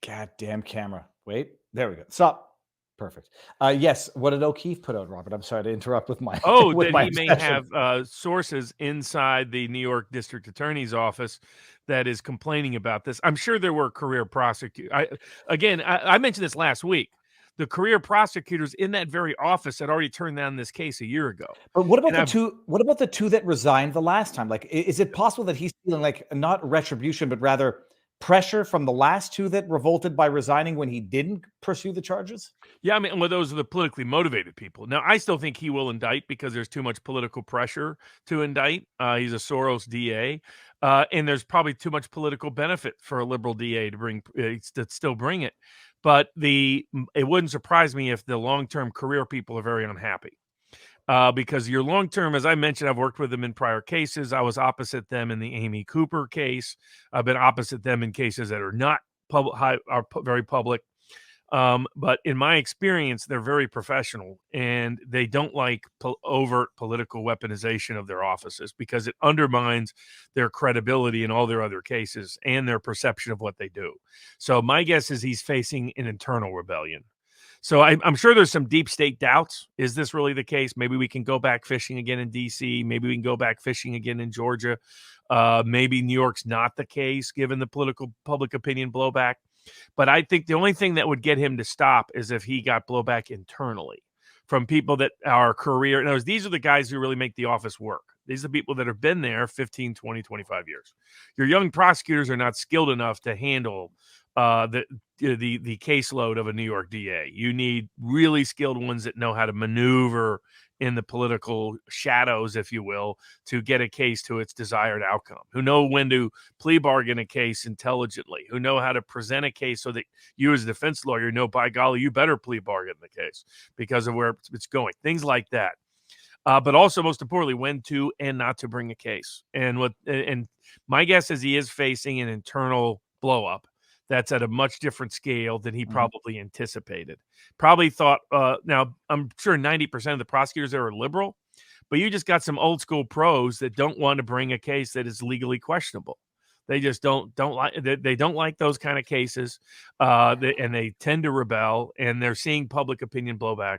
[SPEAKER 2] Goddamn camera. Wait, there we go. Stop. Perfect. Yes. What did O'Keefe put out, Robert? I'm sorry to interrupt with my.
[SPEAKER 1] He may have sources inside the New York District Attorney's office that is complaining about this. I'm sure there were career prosecutors. I mentioned this last week. The career prosecutors in that very office had already turned down this case a year ago.
[SPEAKER 2] But what about the two? What about the two that resigned the last time? Like, is it possible that he's feeling like not retribution, but rather pressure from the last two that revolted by resigning when he didn't pursue the charges?
[SPEAKER 1] Yeah, I mean, well, those are the politically motivated people. Now, I still think he will indict because there's too much political pressure to indict. He's a Soros DA. And there's probably too much political benefit for a liberal DA to bring to still bring it. But it wouldn't surprise me if the long-term career people are very unhappy. Because your long term, as I mentioned, I've worked with them in prior cases. I was opposite them in the Amy Cooper case. I've been opposite them in cases that are not very public. But in my experience, they're very professional, and they don't like overt political weaponization of their offices because it undermines their credibility in all their other cases and their perception of what they do. So my guess is he's facing an internal rebellion. So I'm sure there's some deep state doubts. Is this really the case? Maybe we can go back fishing again in D.C. Maybe we can go back fishing again in Georgia. Maybe New York's not the case, given the political public opinion blowback. But I think the only thing that would get him to stop is if he got blowback internally from people that are career. In other words, these are the guys who really make the office work. These are the people that have been there 15, 20, 25 years. Your young prosecutors are not skilled enough to handle the caseload of a New York DA. You need really skilled ones that know how to maneuver in the political shadows, if you will, to get a case to its desired outcome, who know when to plea bargain a case intelligently, who know how to present a case so that you as a defense lawyer know, by golly, you better plea bargain the case because of where it's going, things like that. But also, most importantly, when to and not to bring a case. And my guess is he is facing an internal blow up that's at a much different scale than he probably anticipated. Probably thought, now I'm sure 90% of the prosecutors there are liberal, but you just got some old school pros that don't want to bring a case that is legally questionable. They just don't like they don't like those kind of cases, and they tend to rebel, and they're seeing public opinion blowback.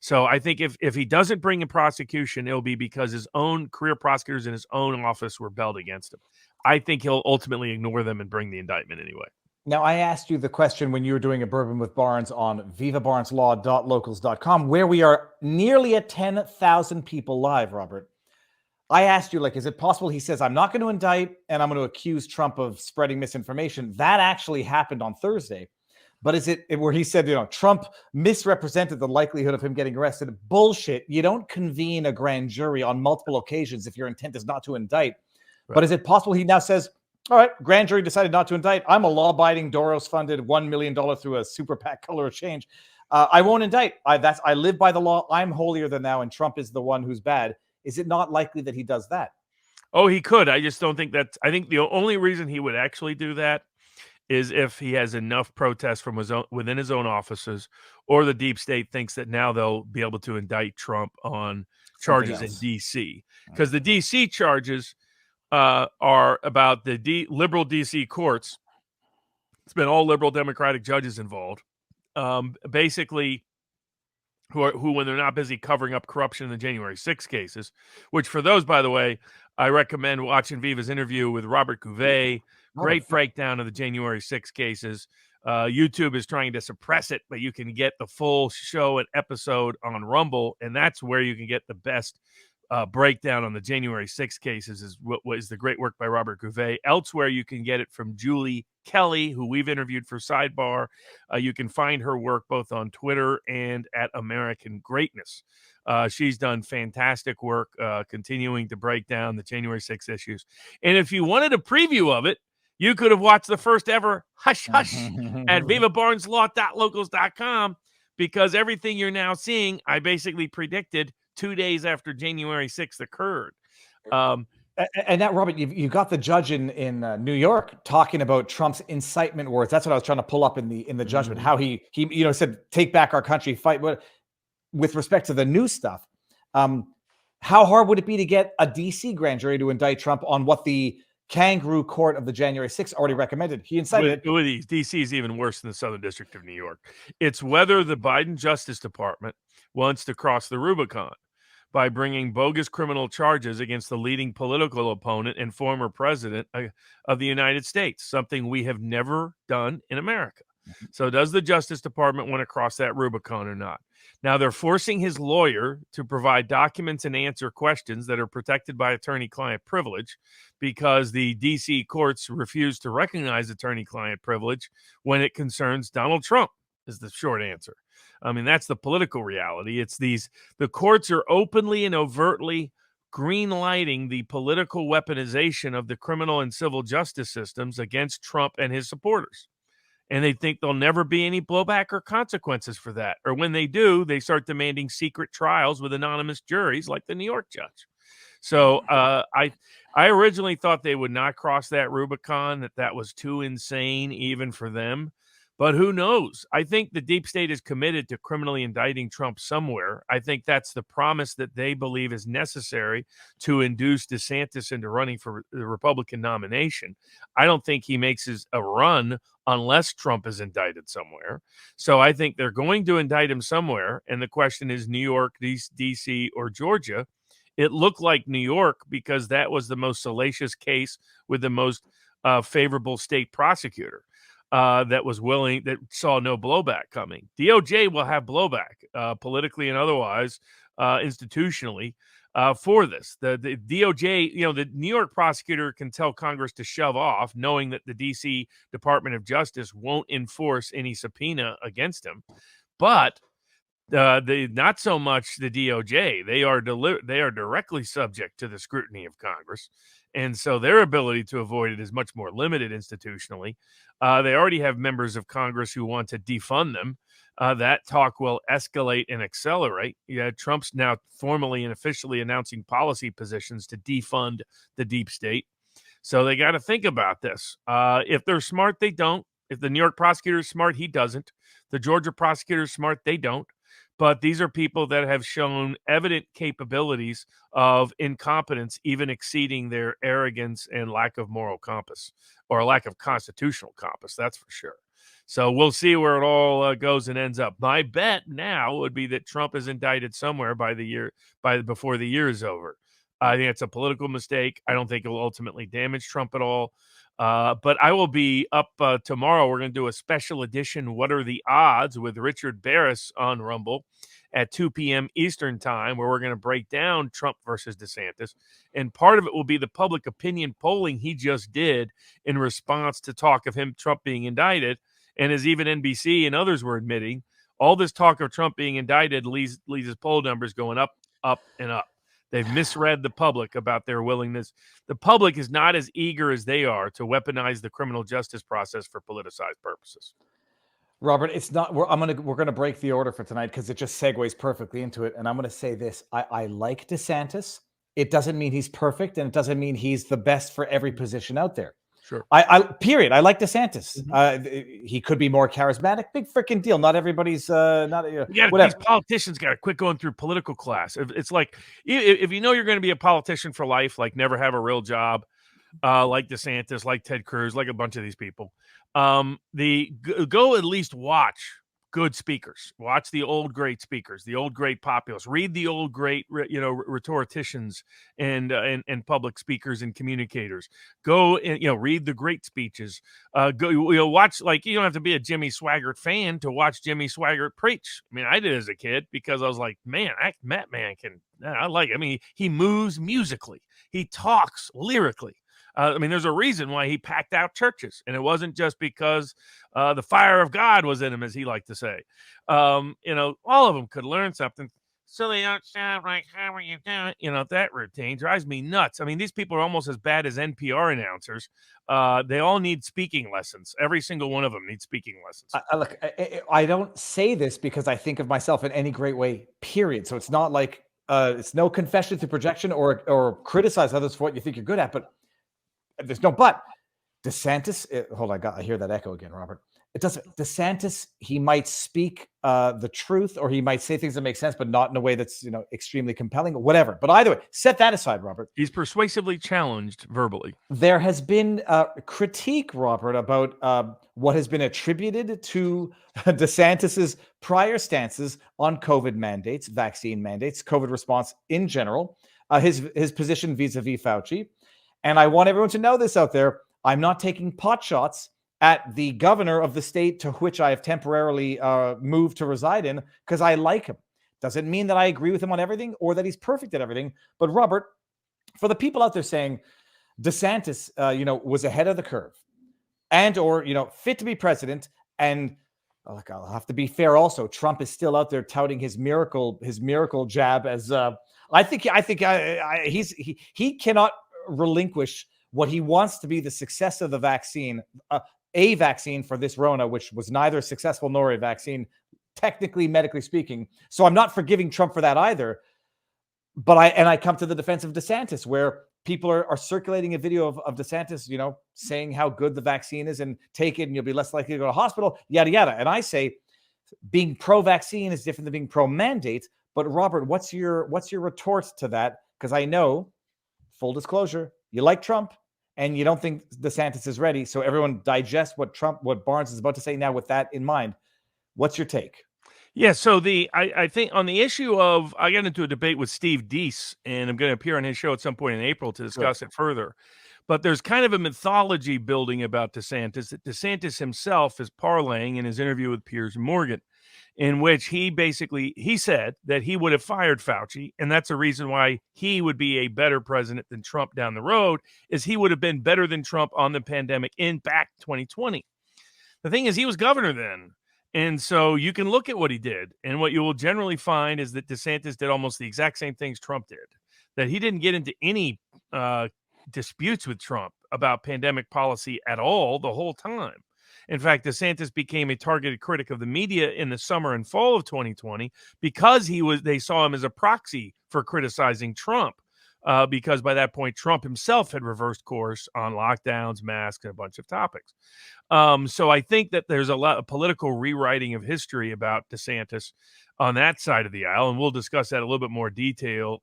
[SPEAKER 1] So I think if he doesn't bring a prosecution, it'll be because his own career prosecutors in his own office rebelled against him. I think he'll ultimately ignore them and bring the indictment anyway.
[SPEAKER 2] Now, I asked you the question when you were doing a Bourbon with Barnes on vivabarneslaw.locals.com, where we are nearly at 10,000 people live, Robert. I asked you, like, is it possible he says, I'm not going to indict and I'm going to accuse Trump of spreading misinformation? That actually happened on Thursday. But is it where he said, Trump misrepresented the likelihood of him getting arrested? Bullshit. You don't convene a grand jury on multiple occasions if your intent is not to indict. Right. But is it possible he now says, all right, grand jury decided not to indict. I'm a law-abiding, Doros-funded $1 million through a super PAC color of change. I won't indict. I live by the law. I'm holier than thou, and Trump is the one who's bad. Is it not likely that he does that?
[SPEAKER 1] Oh, he could. I just don't think that's. I think the only reason he would actually do that is if he has enough protests from within his own offices, or the deep state thinks that now they'll be able to indict Trump on charges in D.C. Because the D.C. charges are about the liberal D.C. courts. It's been all liberal Democratic judges involved, basically, who when they're not busy covering up corruption in the January 6 cases, which for those, by the way, I recommend watching Viva's interview with Robert Gouvet. Great breakdown of the January 6 cases. YouTube is trying to suppress it, but you can get the full show and episode on Rumble, and that's where you can get the best breakdown on the January 6 cases. Is what was the great work by Robert Gouvet. Elsewhere, you can get it from Julie Kelly, who we've interviewed for Sidebar. You can find her work both on Twitter and at American Greatness. She's done fantastic work continuing to break down the January 6 issues. And if you wanted a preview of it, you could have watched the first ever Hush Hush at vivabarneslaw.locals.com, because everything you're now seeing, I basically predicted 2 days after January 6th occurred.
[SPEAKER 2] And that, Robert, you've got the judge in New York talking about Trump's incitement words. That's what I was trying to pull up in the judgment. How he said, take back our country, fight. With respect to the new stuff, how hard would it be to get a DC grand jury to indict Trump on what the kangaroo court of the January 6th already recommended? He incited
[SPEAKER 1] with these. DC is even worse than the Southern District of New York. It's whether the Biden Justice Department wants to cross the Rubicon by bringing bogus criminal charges against the leading political opponent and former president of the United States, something we have never done in America. So does the Justice Department want to cross that Rubicon or not? Now, they're forcing his lawyer to provide documents and answer questions that are protected by attorney-client privilege, because the D.C. courts refuse to recognize attorney-client privilege when it concerns Donald Trump, is the short answer. I mean, that's the political reality. It's the courts are openly and overtly green lighting the political weaponization of the criminal and civil justice systems against Trump and his supporters. And they think there'll never be any blowback or consequences for that. Or when they do, they start demanding secret trials with anonymous juries like the New York judge. So I originally thought they would not cross that Rubicon, that was too insane even for them. But who knows? I think the deep state is committed to criminally indicting Trump somewhere. I think that's the promise that they believe is necessary to induce DeSantis into running for the Republican nomination. I don't think he makes a run unless Trump is indicted somewhere. So I think they're going to indict him somewhere. And the question is New York, D.C., or Georgia. It looked like New York because that was the most salacious case with the most favorable state prosecutor that saw no blowback coming. DOJ will have blowback politically and otherwise, institutionally, for this. The DOJ, the New York prosecutor can tell Congress to shove off, knowing that the DC Department of Justice won't enforce any subpoena against him. But not so much the DOJ. They are directly subject to the scrutiny of Congress, and so their ability to avoid it is much more limited institutionally. They already have members of Congress who want to defund them. That talk will escalate and accelerate. Yeah, Trump's now formally and officially announcing policy positions to defund the deep state. So they got to think about this. If they're smart, they don't. If the New York prosecutor is smart, he doesn't. The Georgia prosecutor is smart, they don't. But these are people that have shown evident capabilities of incompetence, even exceeding their arrogance and lack of moral compass, or lack of constitutional compass, that's for sure. So we'll see where it all goes and ends up. My bet now would be that Trump is indicted somewhere before the year is over. I think it's a political mistake. I don't think it will ultimately damage Trump at all. But I will be up tomorrow. We're going to do a special edition, What Are the Odds, with Richard Barris on Rumble at 2 p.m. Eastern time, where we're going to break down Trump versus DeSantis. And part of it will be the public opinion polling he just did in response to talk of Trump being indicted. And as even NBC and others were admitting, all this talk of Trump being indicted leads his poll numbers going up, up, and up. They've misread the public about their willingness. The public is not as eager as they are to weaponize the criminal justice process for politicized purposes.
[SPEAKER 2] Robert, it's not. We're gonna break the order for tonight because it just segues perfectly into it. And I'm gonna say this: I like DeSantis. It doesn't mean he's perfect, and it doesn't mean he's the best for every position out there.
[SPEAKER 1] Sure.
[SPEAKER 2] I like DeSantis. He could be more charismatic. Big freaking deal. Not everybody's
[SPEAKER 1] These politicians got to quit going through political class. It's like if you know you're going to be a politician for life, like never have a real job, like DeSantis, like Ted Cruz, like a bunch of these people. Go at least watch good speakers. Watch the old great speakers, the old great populists. Read the old great rhetoricians and public speakers and communicators. Go and read the great speeches. Go watch, like, you don't have to be a Jimmy Swaggart fan to watch Jimmy Swaggart preach. I mean, I did as a kid because I was like, man, that man I like it. I mean, he moves musically. He talks lyrically. There's a reason why he packed out churches, and it wasn't just because the fire of God was in him, as he liked to say. All of them could learn something. So they don't sound like, how are you doing? That routine drives me nuts. I mean, these people are almost as bad as NPR announcers. They all need speaking lessons. Every single one of them needs speaking lessons.
[SPEAKER 2] I don't say this because I think of myself in any great way, period. So it's not like it's no confession through projection or criticize others for what you think you're good at, but there's no but. DeSantis, hold on, I hear that echo again, Robert. It doesn't. DeSantis, he might speak the truth, or he might say things that make sense, but not in a way that's extremely compelling, or whatever. But either way, set that aside, Robert.
[SPEAKER 1] He's persuasively challenged verbally.
[SPEAKER 2] There has been critique, Robert, about what has been attributed to DeSantis's prior stances on COVID mandates, vaccine mandates, COVID response in general, his position vis-a-vis Fauci. And I want everyone to know this out there. I'm not taking pot shots at the governor of the state to which I have temporarily moved to reside in because I like him. Doesn't mean that I agree with him on everything or that he's perfect at everything. But Robert, for the people out there saying DeSantis, was ahead of the curve and or, fit to be president, and I'll have to be fair also, Trump is still out there touting his miracle jab as He cannot relinquish what he wants to be the success of the vaccine, a vaccine for this Rona, which was neither successful nor a vaccine, technically, medically speaking. So I'm not forgiving Trump for that either. But I come to the defense of DeSantis, where people are circulating a video of DeSantis, saying how good the vaccine is and take it and you'll be less likely to go to hospital, yada, yada. And I say being pro-vaccine is different than being pro-mandate. But Robert, what's your retort to that? Because I know, full disclosure, you like Trump and you don't think DeSantis is ready. So everyone digest what Barnes is about to say now with that in mind. What's your take?
[SPEAKER 1] Yeah, so I think on the issue of, I got into a debate with Steve Deese, and I'm going to appear on his show at some point in April to discuss it further. But there's kind of a mythology building about DeSantis that DeSantis himself is parlaying in his interview with Piers Morgan, in which he said that he would have fired Fauci, and that's a reason why he would be a better president than Trump down the road, is he would have been better than Trump on the pandemic in back 2020. The thing is, he was governor then. And so you can look at what he did, and what you will generally find is that DeSantis did almost the exact same things Trump did, that he didn't get into any disputes with Trump about pandemic policy at all the whole time. In fact, DeSantis became a targeted critic of the media in the summer and fall of 2020 because they saw him as a proxy for criticizing Trump. Because by that point, Trump himself had reversed course on lockdowns, masks, and a bunch of topics. So I think that there's a lot of political rewriting of history about DeSantis on that side of the aisle, and we'll discuss that a little bit more detail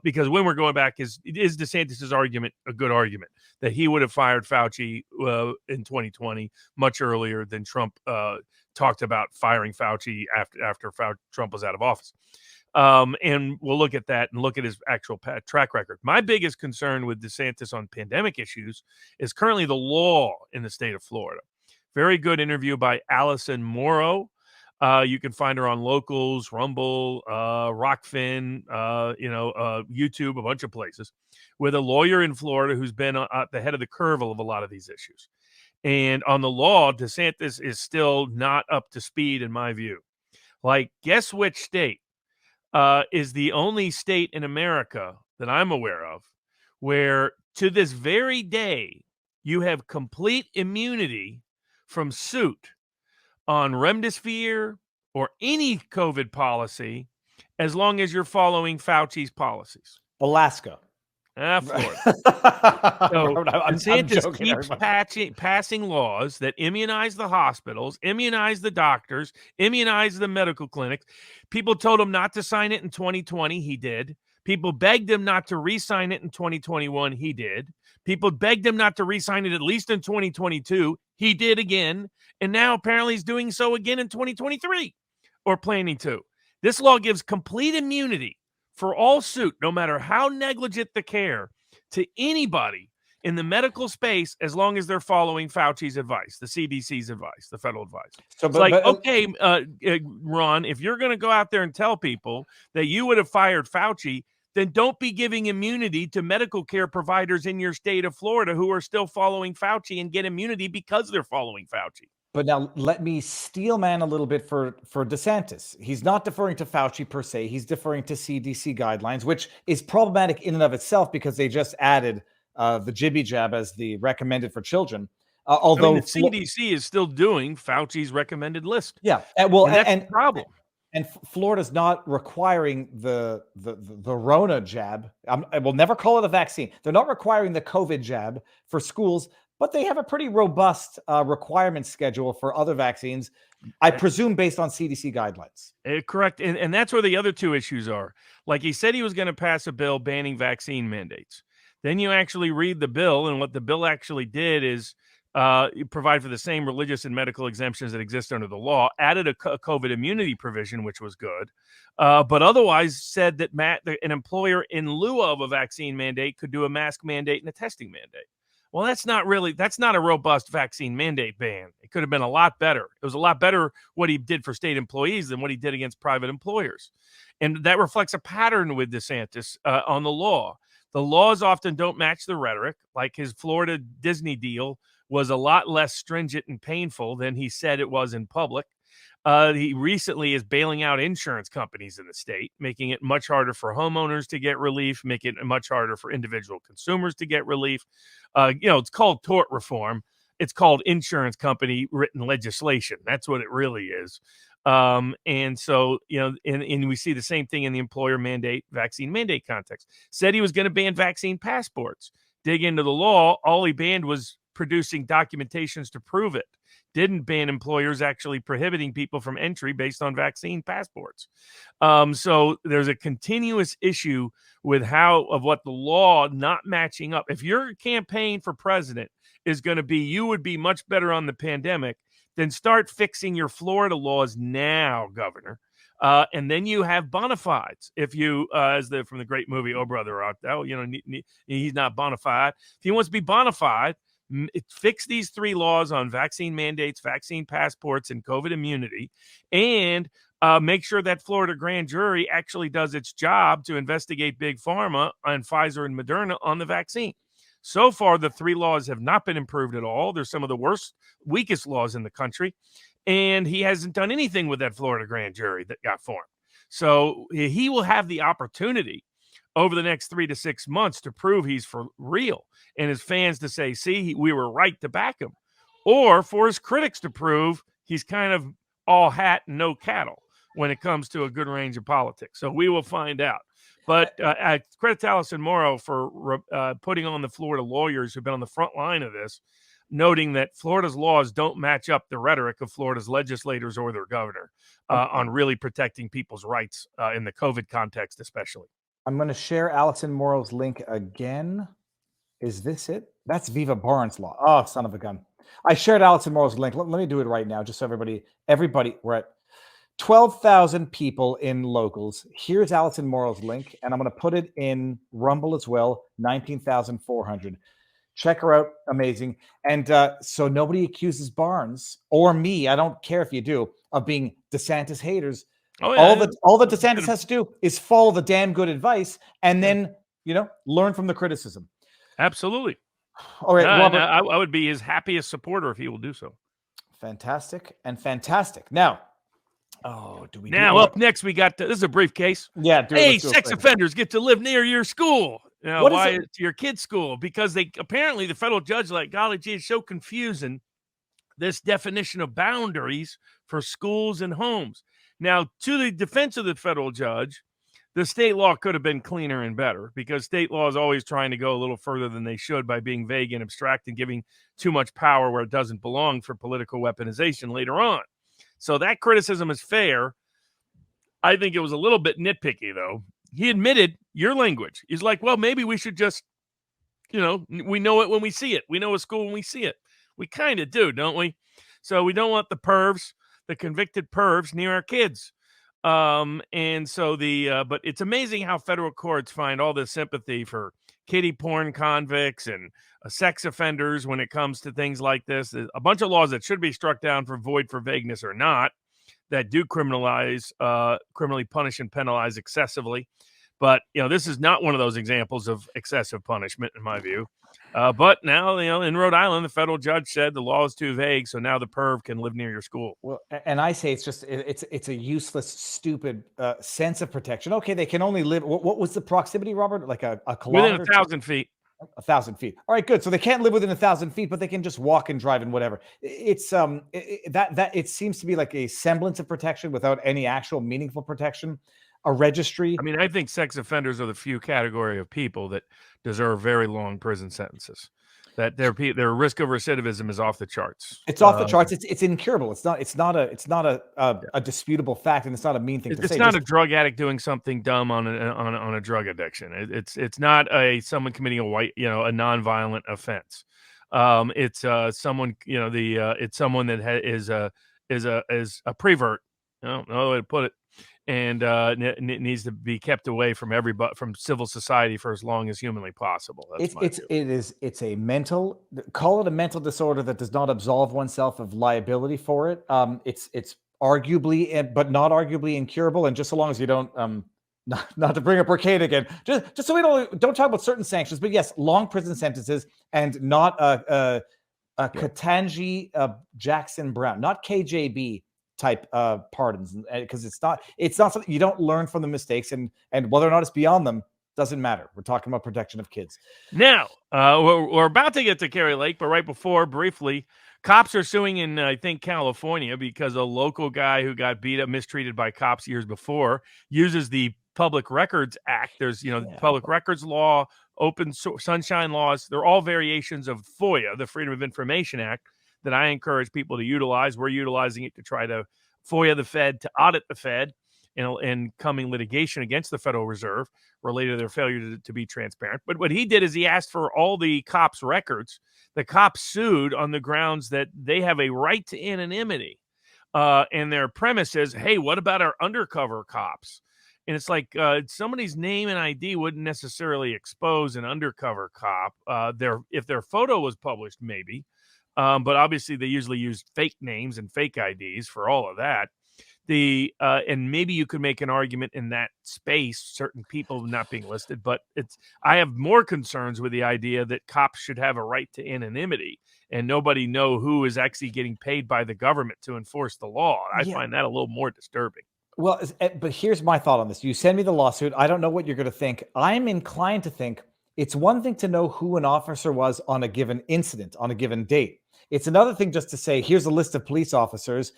[SPEAKER 1] because when we're going back, is DeSantis's argument a good argument that he would have fired Fauci in 2020 much earlier than Trump talked about firing Fauci after Trump was out of office? And we'll look at that and look at his actual track record. My biggest concern with DeSantis on pandemic issues is currently the law in the state of Florida. Very good interview by Allison Morrow. You can find her on Locals, Rumble, Rockfin, YouTube, a bunch of places, with a lawyer in Florida who's been at the head of the curve of a lot of these issues. And on the law, DeSantis is still not up to speed, in my view. Like, guess which state is the only state in America that I'm aware of where to this very day you have complete immunity from suit on remdesivir or any COVID policy as long as you're following Fauci's policies?
[SPEAKER 2] Alaska.
[SPEAKER 1] Florida. So DeSantis keeps passing laws that immunize the hospitals, immunize the doctors, immunize the medical clinics. People told him not to sign it in 2020. He did. People begged him not to re-sign it in 2021. He did. People begged him not to re-sign it at least in 2022. He did again. And now apparently he's doing so again in 2023 or planning to. This law gives complete immunity for all suit, no matter how negligent the care, to anybody in the medical space as long as they're following Fauci's advice, the CDC's advice, the federal advice. So okay, Ron, if you're going to go out there and tell people that you would have fired Fauci, then don't be giving immunity to medical care providers in your state of Florida who are still following Fauci and get immunity because they're following Fauci.
[SPEAKER 2] But now let me steel man a little bit for DeSantis. He's not deferring to Fauci per se. He's deferring to CDC guidelines, which is problematic in and of itself because they just added the jibby jab as the recommended for children. Although
[SPEAKER 1] the CDC is still doing Fauci's recommended list.
[SPEAKER 2] Yeah.
[SPEAKER 1] That's the problem.
[SPEAKER 2] And Florida's not requiring the Rona jab. I will never call it a vaccine. They're not requiring the COVID jab for schools, but they have a pretty robust requirement schedule for other vaccines, I presume based on CDC guidelines.
[SPEAKER 1] Correct. And that's where the other two issues are. Like he said he was going to pass a bill banning vaccine mandates. Then you actually read the bill, and what the bill actually did is provide for the same religious and medical exemptions that exist under the law, added a COVID immunity provision, which was good, but otherwise said that an employer in lieu of a vaccine mandate could do a mask mandate and a testing mandate. Well, that's not a robust vaccine mandate ban. It could have been a lot better. It was a lot better what he did for state employees than what he did against private employers. And that reflects a pattern with DeSantis on the law. The laws often don't match the rhetoric, like his Florida Disney deal was a lot less stringent and painful than he said it was in public. He recently is bailing out insurance companies in the state, making it much harder for homeowners to get relief, making it much harder for individual consumers to get relief. It's called tort reform. It's called insurance company written legislation. That's what it really is. And so, and we see the same thing in the employer mandate, vaccine mandate context. Said he was going to ban vaccine passports. Dig into the law. All he banned was producing documentations to prove it. Didn't ban employers actually prohibiting people from entry based on vaccine passports. So there's a continuous issue with what the law not matching up. If your campaign for president is going to be, you would be much better on the pandemic, then start fixing your Florida laws now, Governor. And then you have bona fides. If you, from the great movie, Oh Brother, he's not bona fide. If he wants to be bona fide, fix these 3 laws on vaccine mandates, vaccine passports, and COVID immunity, and make sure that Florida grand jury actually does its job to investigate Big Pharma and Pfizer and Moderna on the vaccine. So far, the 3 laws have not been improved at all. They're some of the weakest laws in the country, and he hasn't done anything with that Florida grand jury that got formed. So he will have the opportunity over the next 3 to 6 months to prove he's for real, and his fans to say, see, we were right to back him, or for his critics to prove he's kind of all hat and no cattle when it comes to a good range of politics. So we will find out. But credit to Allison Morrow for putting on the Florida lawyers who've been on the front line of this, noting that Florida's laws don't match up the rhetoric of Florida's legislators or their governor on really protecting people's rights in the COVID context, especially.
[SPEAKER 2] I'm going to share Allison Morrow's link again. Is this it? That's Viva Barnes law. Oh, son of a gun. I shared Allison Morrow's link. Let me do it right now, just so everybody, we're at 12,000 people in locals. Here's Allison Morrow's link, and I'm going to put it in Rumble as well, 19,400. Check her out. Amazing. And so nobody accuses Barnes or me, I don't care if you do, of being DeSantis haters. Oh, yeah. All that DeSantis has to do is follow the damn good advice and then, learn from the criticism.
[SPEAKER 1] Absolutely.
[SPEAKER 2] All right, Robert.
[SPEAKER 1] I would be his happiest supporter if he will do so.
[SPEAKER 2] Fantastic. Now,
[SPEAKER 1] up next we got this is a briefcase.
[SPEAKER 2] Yeah.
[SPEAKER 1] Hey, sex offenders get to live near your school. Why it's your kid's school? Because apparently the federal judge, like, golly gee, it's so confusing, this definition of boundaries for schools and homes. Now, to the defense of the federal judge, the state law could have been cleaner and better, because state law is always trying to go a little further than they should by being vague and abstract and giving too much power where it doesn't belong for political weaponization later on. So that criticism is fair. I think it was a little bit nitpicky, though. He admitted your language. He's like, well, maybe we should just, we know it when we see it. We know a school when we see it. We kind of do, don't we? So we don't want the convicted pervs near our kids. And so but it's amazing how federal courts find all this sympathy for kiddie porn convicts and sex offenders when it comes to things like this. There's a bunch of laws that should be struck down for void for vagueness or not, that do criminalize, criminally punish and penalize excessively. But, this is not one of those examples of excessive punishment, in my view. But now, in Rhode Island, the federal judge said the law is too vague, so now the perv can live near your school.
[SPEAKER 2] Well, and I say it's a useless, stupid sense of protection. Okay, they can only live. What was the proximity, Robert? Like a kilometer?
[SPEAKER 1] Within 1,000 feet.
[SPEAKER 2] 1,000 feet. All right, good. So they can't live within 1,000 feet, but they can just walk and drive and whatever. It's it seems to be like a semblance of protection without any actual meaningful protection. A registry.
[SPEAKER 1] I mean, I think sex offenders are the few category of people that deserve very long prison sentences. That their risk of recidivism is off the charts.
[SPEAKER 2] It's off the charts. It's incurable. It's not a disputable fact, and it's not a mean thing to say.
[SPEAKER 1] It's not a drug addict doing something dumb on a drug addiction. It's not someone committing a nonviolent offense. It's someone it's someone that is a prevert. No way to put it. And it needs to be kept away from from civil society for as long as humanly possible.
[SPEAKER 2] It's a mental, call it a mental disorder that does not absolve oneself of liability for it. It's arguably, but not arguably incurable. And just so long as you don't, not to bring up Brocade again, just so we don't talk about certain sanctions, but yes, long prison sentences and not Ketanji Jackson Brown, not KJB. type pardons, because it's not something you don't learn from the mistakes, and whether or not it's beyond them doesn't matter. We're talking about protection of kids.
[SPEAKER 1] Now, we're about to get to Kari Lake, but right before, briefly, cops are suing in, I think, California because a local guy who got beat up, mistreated by cops years before, uses the Public Records Act. There's,
[SPEAKER 2] Yeah.
[SPEAKER 1] Public Records Law, Sunshine Laws. They're all variations of FOIA, the Freedom of Information Act, that I encourage people to utilize. We're utilizing it to try to FOIA the Fed, to audit the Fed in coming litigation against the Federal Reserve related to their failure to be transparent. But what he did is he asked for all the cops' records. The cops sued on the grounds that they have a right to anonymity. And their premise is, hey, what about our undercover cops? And it's like somebody's name and ID wouldn't necessarily expose an undercover cop. If their photo was published, maybe. But obviously, they usually use fake names and fake IDs for all of that. And maybe you could make an argument in that space, certain people not being listed, but I have more concerns with the idea that cops should have a right to anonymity and nobody know who is actually getting paid by the government to enforce the law. I find that a little more disturbing.
[SPEAKER 2] Well, but here's my thought on this. You send me the lawsuit. I don't know what you're going to think. I'm inclined to think it's one thing to know who an officer was on a given incident, on a given date. It's another thing just to say, here's a list of police officers,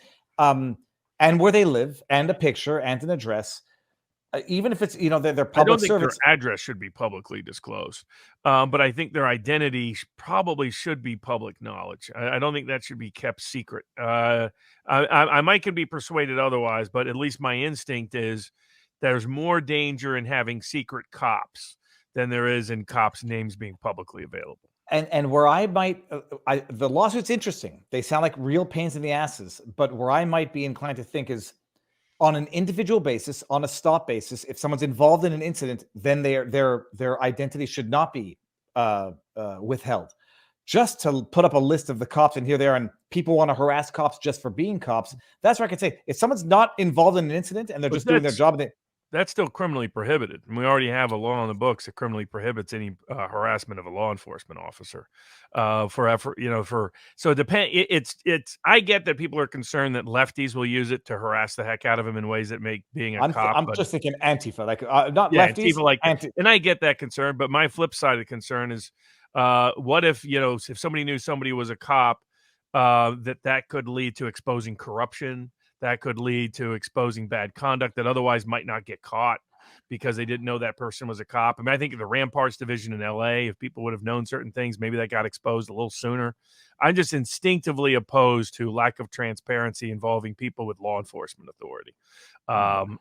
[SPEAKER 2] and where they live, and a picture, and an address. Even if it's, their public
[SPEAKER 1] I don't think
[SPEAKER 2] servants.
[SPEAKER 1] their address should be publicly disclosed, but I think their identity probably should be public knowledge. I don't think that should be kept secret. I might could be persuaded otherwise, but at least my instinct is there's more danger in having secret cops than there is in cops' names being publicly available.
[SPEAKER 2] And where I might, the lawsuit's interesting. They sound like real pains in the asses, but where I might be inclined to think is, on an individual basis, on a stop basis, if someone's involved in an incident, then their identity should not be withheld. Just to put up a list of the cops and here they are, and people want to harass cops just for being cops. That's where I could say, if someone's not involved in an incident and they're just doing their job,
[SPEAKER 1] that's still criminally prohibited. And we already have a law on the books that criminally prohibits any harassment of a law enforcement officer for effort, so it depends. I get that people are concerned that lefties will use it to harass the heck out of him in ways that make being a cop.
[SPEAKER 2] I'm just thinking Antifa, like not lefties.
[SPEAKER 1] Antifa, and I get that concern, but my flip side of the concern is, what if somebody knew somebody was a cop, that could lead to exposing corruption. That could lead to exposing bad conduct that otherwise might not get caught because they didn't know that person was a cop. I mean, I think the Ramparts division in LA, if people would have known certain things, maybe that got exposed a little sooner. I'm just instinctively opposed to lack of transparency involving people with law enforcement authority.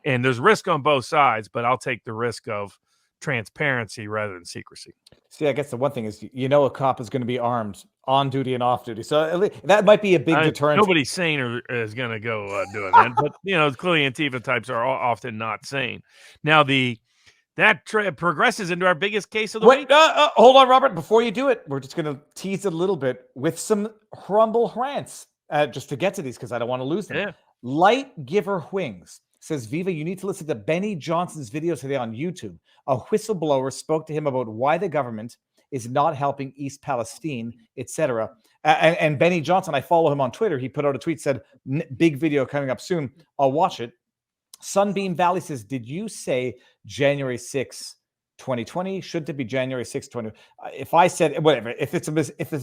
[SPEAKER 1] And there's risk on both sides, but I'll take the risk of transparency rather than secrecy.
[SPEAKER 2] See, I guess the one thing is, a cop is going to be armed on duty and off duty, so that might be a big deterrent.
[SPEAKER 1] Nobody sane is going to go doing that, but clearly Antifa types are often not sane. Now that progresses into our biggest case of the week.
[SPEAKER 2] Hold on, Robert. Before you do it, we're just going to tease it a little bit with some Hrumble rants, just to get to these because I don't want to lose them.
[SPEAKER 1] Yeah.
[SPEAKER 2] Light Giver Wings says, Viva, you need to listen to Benny Johnson's video today on YouTube. A whistleblower spoke to him about why the government is not helping East Palestine, etc. And Benny Johnson, I follow him on Twitter. He put out a tweet, said, big video coming up soon. I'll watch it. Sunbeam Valley says, did you say January 6, 2020? Should it be January 6, 20? If I said, whatever, if it's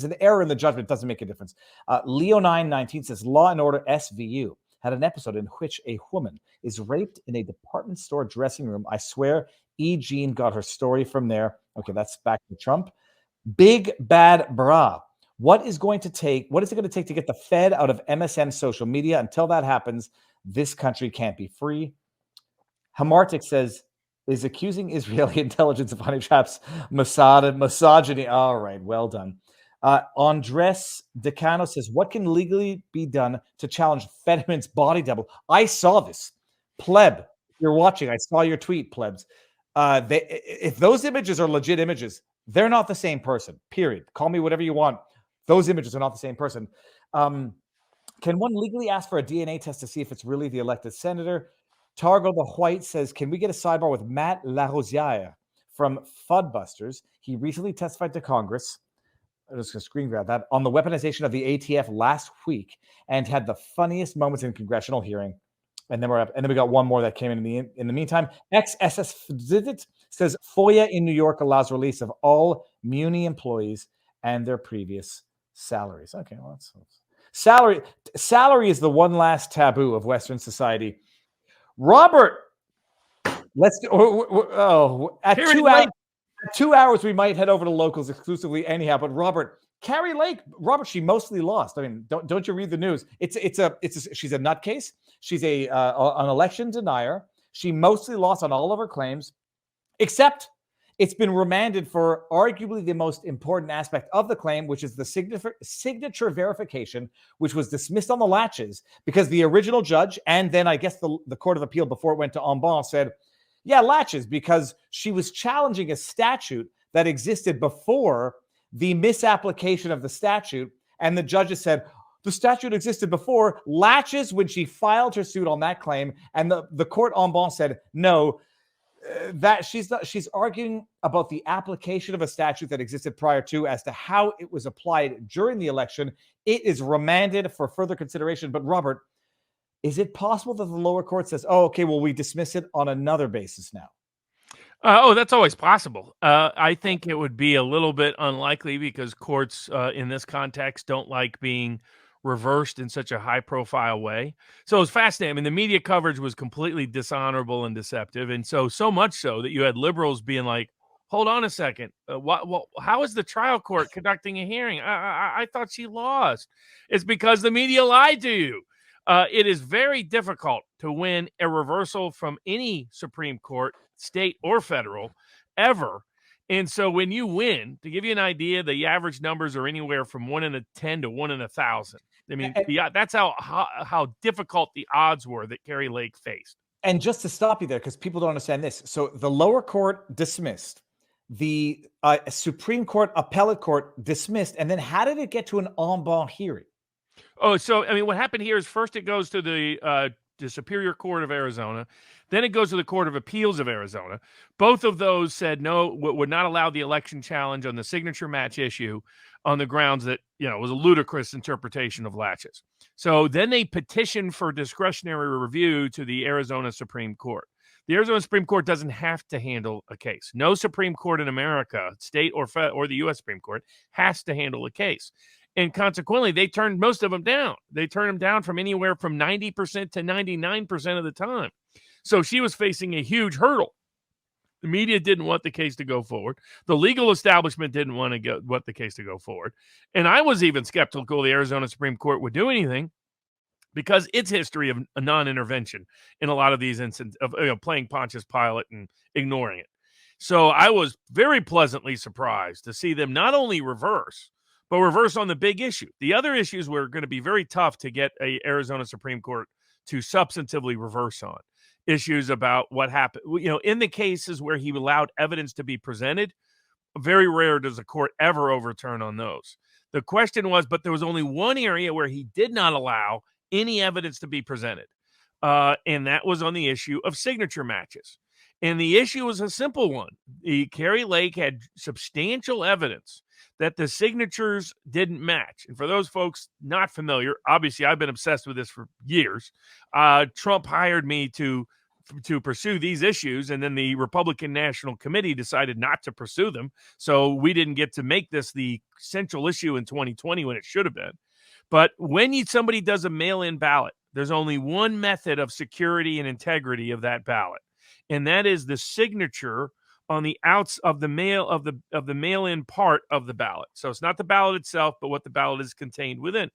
[SPEAKER 2] an error in the judgment, it doesn't make a difference. Leo919 says, Law and Order SVU had an episode in which a woman is raped in a department store dressing room. I swear E. Jean got her story from there. Okay, that's back to Trump. Big Bad Bra. What is it going to take to get the Fed out of MSM social media? Until that happens, this country can't be free. Hamartic says, is accusing Israeli intelligence of honey traps misogyny. All right, well done. Andres Decano says, what can legally be done to challenge Fetterman's body double? I saw this. Pleb, you're watching. I saw your tweet, plebs. If those images are legit images, they're not the same person, period. Call me whatever you want. Those images are not the same person. Can one legally ask for a DNA test to see if it's really the elected senator? Targo the White says, can we get a sidebar with Matt Larosière from Fudbusters? He recently testified to Congress just a screen grab that, on the weaponization of the ATF last week, and had the funniest moments in congressional hearing. And then we're up, and then we got one more that came in the meantime. XSS says FOIA in New York allows release of all Muni employees and their previous salaries. Okay, well, that's salary. Salary is the one last taboo of Western society. Robert, let's do, at
[SPEAKER 1] Kari
[SPEAKER 2] 2
[SPEAKER 1] Lake.
[SPEAKER 2] 2 hours we might head over to locals exclusively anyhow. But Robert, Kari Lake, Robert, she mostly lost. I mean, don't you read the news? She's a nutcase. She's an election denier. She mostly lost on all of her claims, except it's been remanded for arguably the most important aspect of the claim, which is the signature verification, which was dismissed on the latches because the original judge, and then I guess the Court of Appeal before it went to en banc, said, yeah, latches, because she was challenging a statute that existed before the misapplication of the statute. And the judges said, the statute existed before, latches when she filed her suit on that claim. And the court en banc said, no, that she's arguing about the application of a statute that existed prior to as to how it was applied during the election. It is remanded for further consideration. But Robert, is it possible that the lower court says, oh, okay, well, we dismiss it on another basis now?
[SPEAKER 1] That's always possible. I think it would be a little bit unlikely because courts in this context don't like being reversed in such a high-profile way. So it was fascinating. I mean, the media coverage was completely dishonorable and deceptive, and so much so that you had liberals being like, "Hold on a second, how is the trial court conducting a hearing? I thought she lost." It's because the media lied to you. It is very difficult to win a reversal from any Supreme Court, state or federal, ever. And so when you win, to give you an idea, the average numbers are anywhere from 1 in 10 to 1 in 1,000. I mean, that's how difficult the odds were that Kari Lake faced.
[SPEAKER 2] And just to stop you there, because people don't understand this. So the lower court dismissed, the Supreme Court appellate court dismissed, and then how did it get to an en banc hearing?
[SPEAKER 1] Oh, so, I mean, what happened here is first it goes to the Superior Court of Arizona. Then it goes to the Court of Appeals of Arizona. Both of those said no, would not allow the election challenge on the signature match issue on the grounds that, it was a ludicrous interpretation of latches. So then they petitioned for discretionary review to the Arizona Supreme Court. The Arizona Supreme Court doesn't have to handle a case. No Supreme Court in America, state or the U.S. Supreme Court, has to handle a case. And consequently, they turned most of them down. They turned them down from anywhere from 90% to 99% of the time. So she was facing a huge hurdle. The media didn't want the case to go forward. The legal establishment didn't want the case to go forward. And I was even skeptical the Arizona Supreme Court would do anything because its history of a non-intervention in a lot of these instances of playing Pontius Pilate and ignoring it. So I was very pleasantly surprised to see them not only reverse, but reverse on the big issue. The other issues were going to be very tough to get a Arizona Supreme Court to substantively reverse on. Issues about what happened, in the cases where he allowed evidence to be presented, very rare does a court ever overturn on those. The question was, but there was only one area where he did not allow any evidence to be presented, and that was on the issue of signature matches. And the issue was a simple one. Kari Lake had substantial evidence that the signatures didn't match. And for those folks not familiar, obviously I've been obsessed with this for years. Trump hired me to pursue these issues, and then the Republican National Committee decided not to pursue them. So we didn't get to make this the central issue in 2020 when it should have been. But when somebody does a mail-in ballot, there's only one method of security and integrity of that ballot, and that is the signature on the outs of the mail-in part of the ballot. So it's not the ballot itself, but what the ballot is contained within.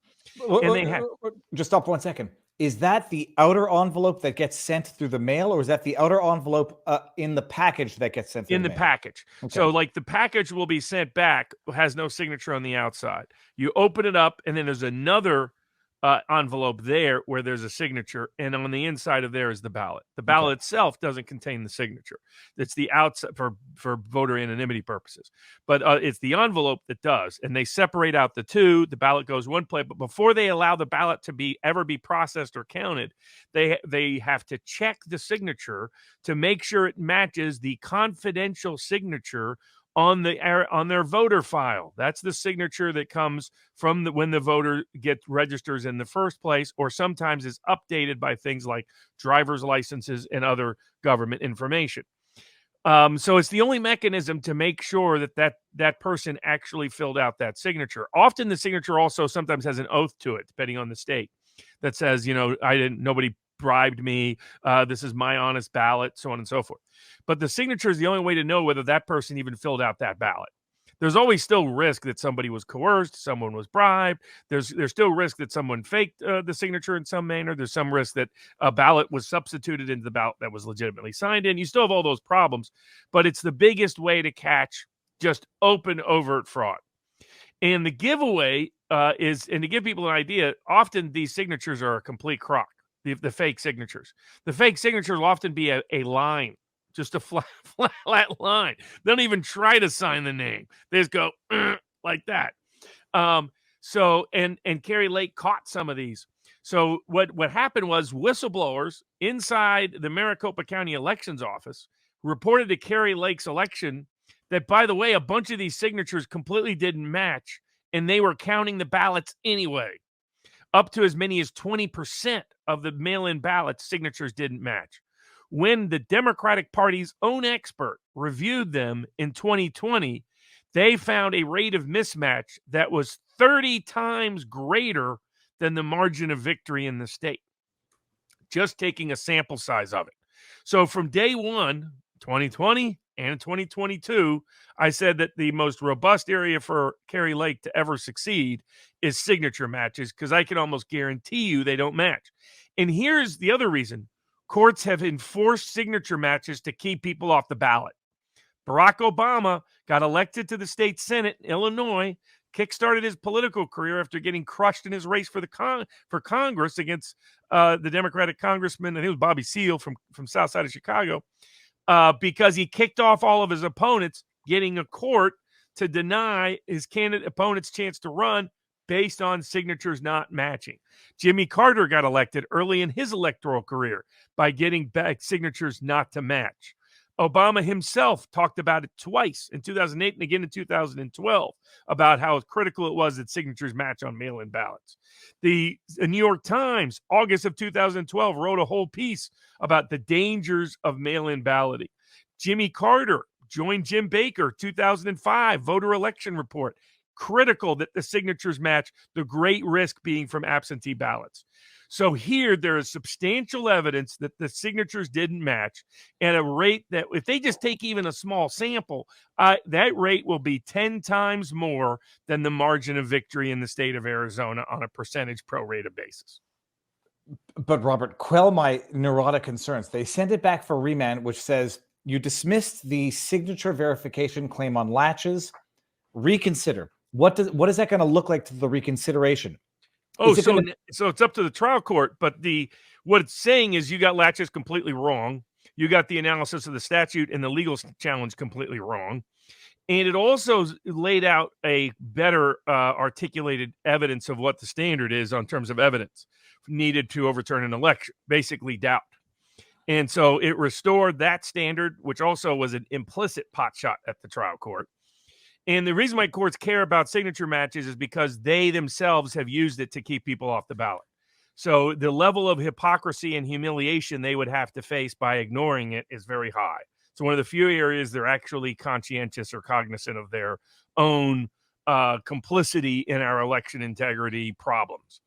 [SPEAKER 2] Just stop 1 second. Is that the outer envelope that gets sent through the mail, or is that the outer envelope in the package that gets sent through the mail?
[SPEAKER 1] Package. Okay. So like the package will be sent back, has no signature on the outside. You open it up, and then there's another envelope there where there's a signature, and on the inside of there is the ballot. The ballot itself doesn't contain the signature. It's the outside for voter anonymity purposes, but it's the envelope that does, and they separate out the two. The ballot goes one place, but before they allow the ballot to ever be processed or counted, they have to check the signature to make sure it matches the confidential signature on their voter file. That's the signature that comes from when the voter registers in the first place, or sometimes is updated by things like driver's licenses and other government information. So it's the only mechanism to make sure that person actually filled out that signature. Often the signature also sometimes has an oath to it, depending on the state, that says, nobody bribed me. This is my honest ballot, so on and so forth. But the signature is the only way to know whether that person even filled out that ballot. There's always still risk that somebody was coerced, someone was bribed. There's still risk that someone faked the signature in some manner. There's some risk that a ballot was substituted into the ballot that was legitimately signed in. You still have all those problems, but it's the biggest way to catch just open, overt fraud. And the giveaway is, and to give people an idea, often these signatures are a complete crock, the fake signatures. The fake signatures will often be a line, just a flat line. They don't even try to sign the name. They just go like that. So Kari Lake caught some of these. So what happened was whistleblowers inside the Maricopa County Elections Office reported to Kari Lake's election that, by the way, a bunch of these signatures completely didn't match, and they were counting the ballots anyway. Up to as many as 20% of the mail-in ballots signatures didn't match. When the Democratic Party's own expert reviewed them in 2020, they found a rate of mismatch that was 30 times greater than the margin of victory in the state, just taking a sample size of it. So from day one, 2020 and 2022, I said that the most robust area for Kari Lake to ever succeed is signature matches, because I can almost guarantee you they don't match. And here's the other reason. Courts have enforced signature matches to keep people off the ballot. Barack Obama got elected to the state Senate in Illinois, kickstarted his political career after getting crushed in his race for Congress against the Democratic congressman, and it was Bobby Seale from south side of Chicago, because he kicked off all of his opponents, getting a court to deny his candidate opponent's chance to run based on signatures not matching. Jimmy Carter got elected early in his electoral career by getting back signatures not to match. Obama himself talked about it twice, in 2008 and again in 2012, about how critical it was that signatures match on mail-in ballots. The New York Times, August of 2012, wrote a whole piece about the dangers of mail-in balloting. Jimmy Carter joined Jim Baker, 2005, voter election report, critical that the signatures match, the great risk being from absentee ballots. So here there is substantial evidence that the signatures didn't match at a rate that, if they just take even a small sample, that rate will be 10 times more than the margin of victory in the state of Arizona on a percentage prorated basis.
[SPEAKER 2] But Robert, quell my neurotic concerns. They sent it back for remand, which says you dismissed the signature verification claim on latches. Reconsider. What is that going to look like to the reconsideration?
[SPEAKER 1] So it's up to the trial court, but what it's saying is you got latches completely wrong. You got the analysis of the statute and the legal challenge completely wrong. And it also laid out a better articulated evidence of what the standard is on terms of evidence needed to overturn an election, basically doubt. And so it restored that standard, which also was an implicit potshot at the trial court. And the reason why courts care about signature matches is because they themselves have used it to keep people off the ballot. So the level of hypocrisy and humiliation they would have to face by ignoring it is very high. So one of the few areas they're actually conscientious or cognizant of their own complicity in our election integrity problems.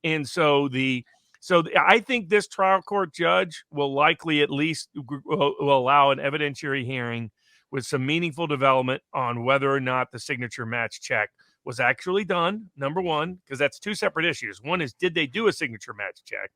[SPEAKER 1] And so I think this trial court judge will likely at least will allow an evidentiary hearing with some meaningful development on whether or not the signature match check was actually done, number one, because that's two separate issues. One is, did they do a signature match check?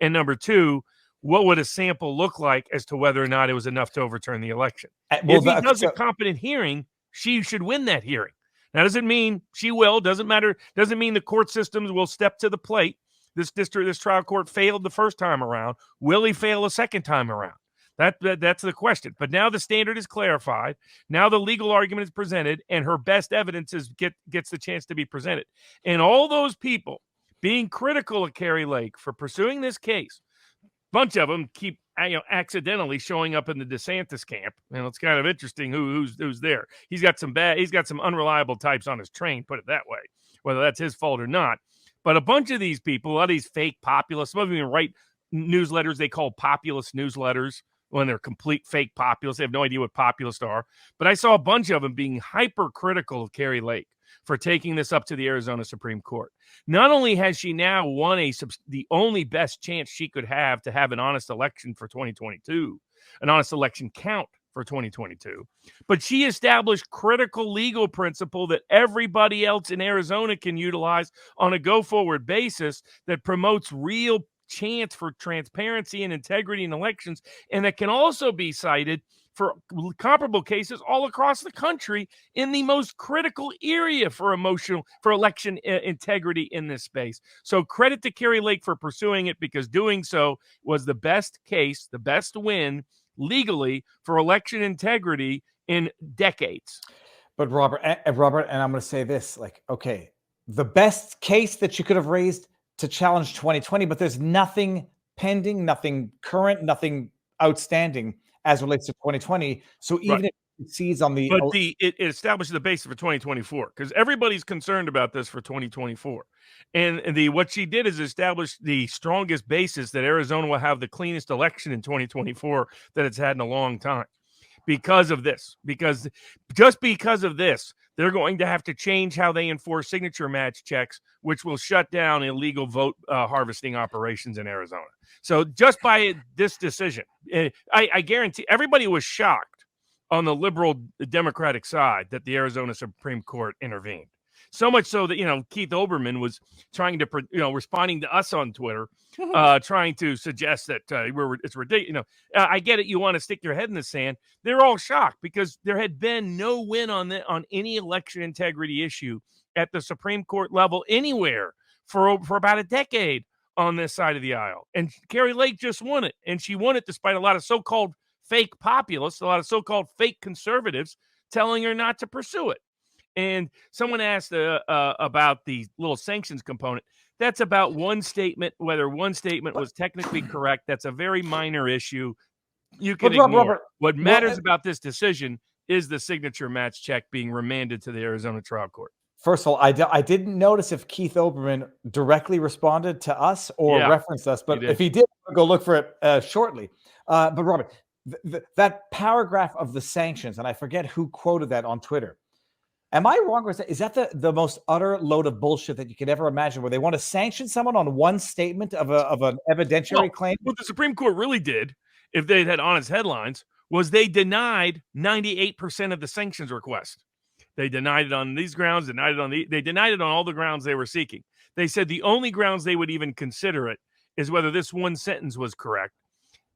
[SPEAKER 1] And number two, what would a sample look like as to whether or not it was enough to overturn the election? If he does a competent hearing, she should win that hearing. Now, doesn't mean she will, doesn't matter, doesn't mean the court systems will step to the plate. This trial court failed the first time around. Will he fail a second time around? That's the question. But now the standard is clarified. Now the legal argument is presented, and her best evidence gets the chance to be presented. And all those people being critical of Kari Lake for pursuing this case, bunch of them keep accidentally showing up in the DeSantis camp. And it's kind of interesting who's there. He's got some unreliable types on his train, put it that way, whether that's his fault or not. But a bunch of these people, a lot of these fake populists, some of them even write newsletters they call populist newsletters when they're complete fake populists. They have no idea what populists are. But I saw a bunch of them being hypercritical of Kari Lake for taking this up to the Arizona Supreme Court. Not only has she now won the only best chance she could have to have an honest election for 2022, an honest election count for 2022, but she established critical legal principle that everybody else in Arizona can utilize on a go-forward basis that promotes real chance for transparency and integrity in elections, and that can also be cited for comparable cases all across the country in the most critical area for election integrity in this space. So credit to Kari Lake for pursuing it, because doing so was the best case, the best win legally for election integrity in decades.
[SPEAKER 2] But Robert, and I'm going to say this, okay, the best case that you could have raised to challenge 2020, but there's nothing pending, nothing current, nothing outstanding as relates to 2020. So even if it sees on the...
[SPEAKER 1] But it establishes the basis for 2024, because everybody's concerned about this for 2024. And what she did is establish the strongest basis that Arizona will have the cleanest election in 2024 that it's had in a long time. Because of this, because of this, they're going to have to change how they enforce signature match checks, which will shut down illegal vote harvesting operations in Arizona. So just by this decision, I guarantee everybody was shocked on the liberal Democratic side that the Arizona Supreme Court intervened. So much so that, Keith Olbermann was trying to, responding to us on Twitter, trying to suggest that it's ridiculous. I get it. You want to stick your head in the sand. They're all shocked because there had been no win on any election integrity issue at the Supreme Court level anywhere for about a decade on this side of the aisle. And Kari Lake just won it. And she won it despite a lot of so-called fake populists, a lot of so-called fake conservatives telling her not to pursue it. And someone asked about the little sanctions component. That's about one statement, whether one statement was technically correct. That's a very minor issue. You can ignore. Robert, what matters about this decision is the signature match check being remanded to the Arizona trial court.
[SPEAKER 2] First of all, I didn't notice if Keith Olbermann directly responded to us or referenced us, but if he did, I'll go look for it shortly. But Robert, that paragraph of the sanctions, and I forget who quoted that on Twitter. Am I wrong, or is that the most utter load of bullshit that you could ever imagine, where they want to sanction someone on one statement of an evidentiary claim?
[SPEAKER 1] What the Supreme Court really did, if they had honest headlines, was they denied 98% of the sanctions request. They denied it on these grounds, they denied it on all the grounds they were seeking. They said the only grounds they would even consider it is whether this one sentence was correct.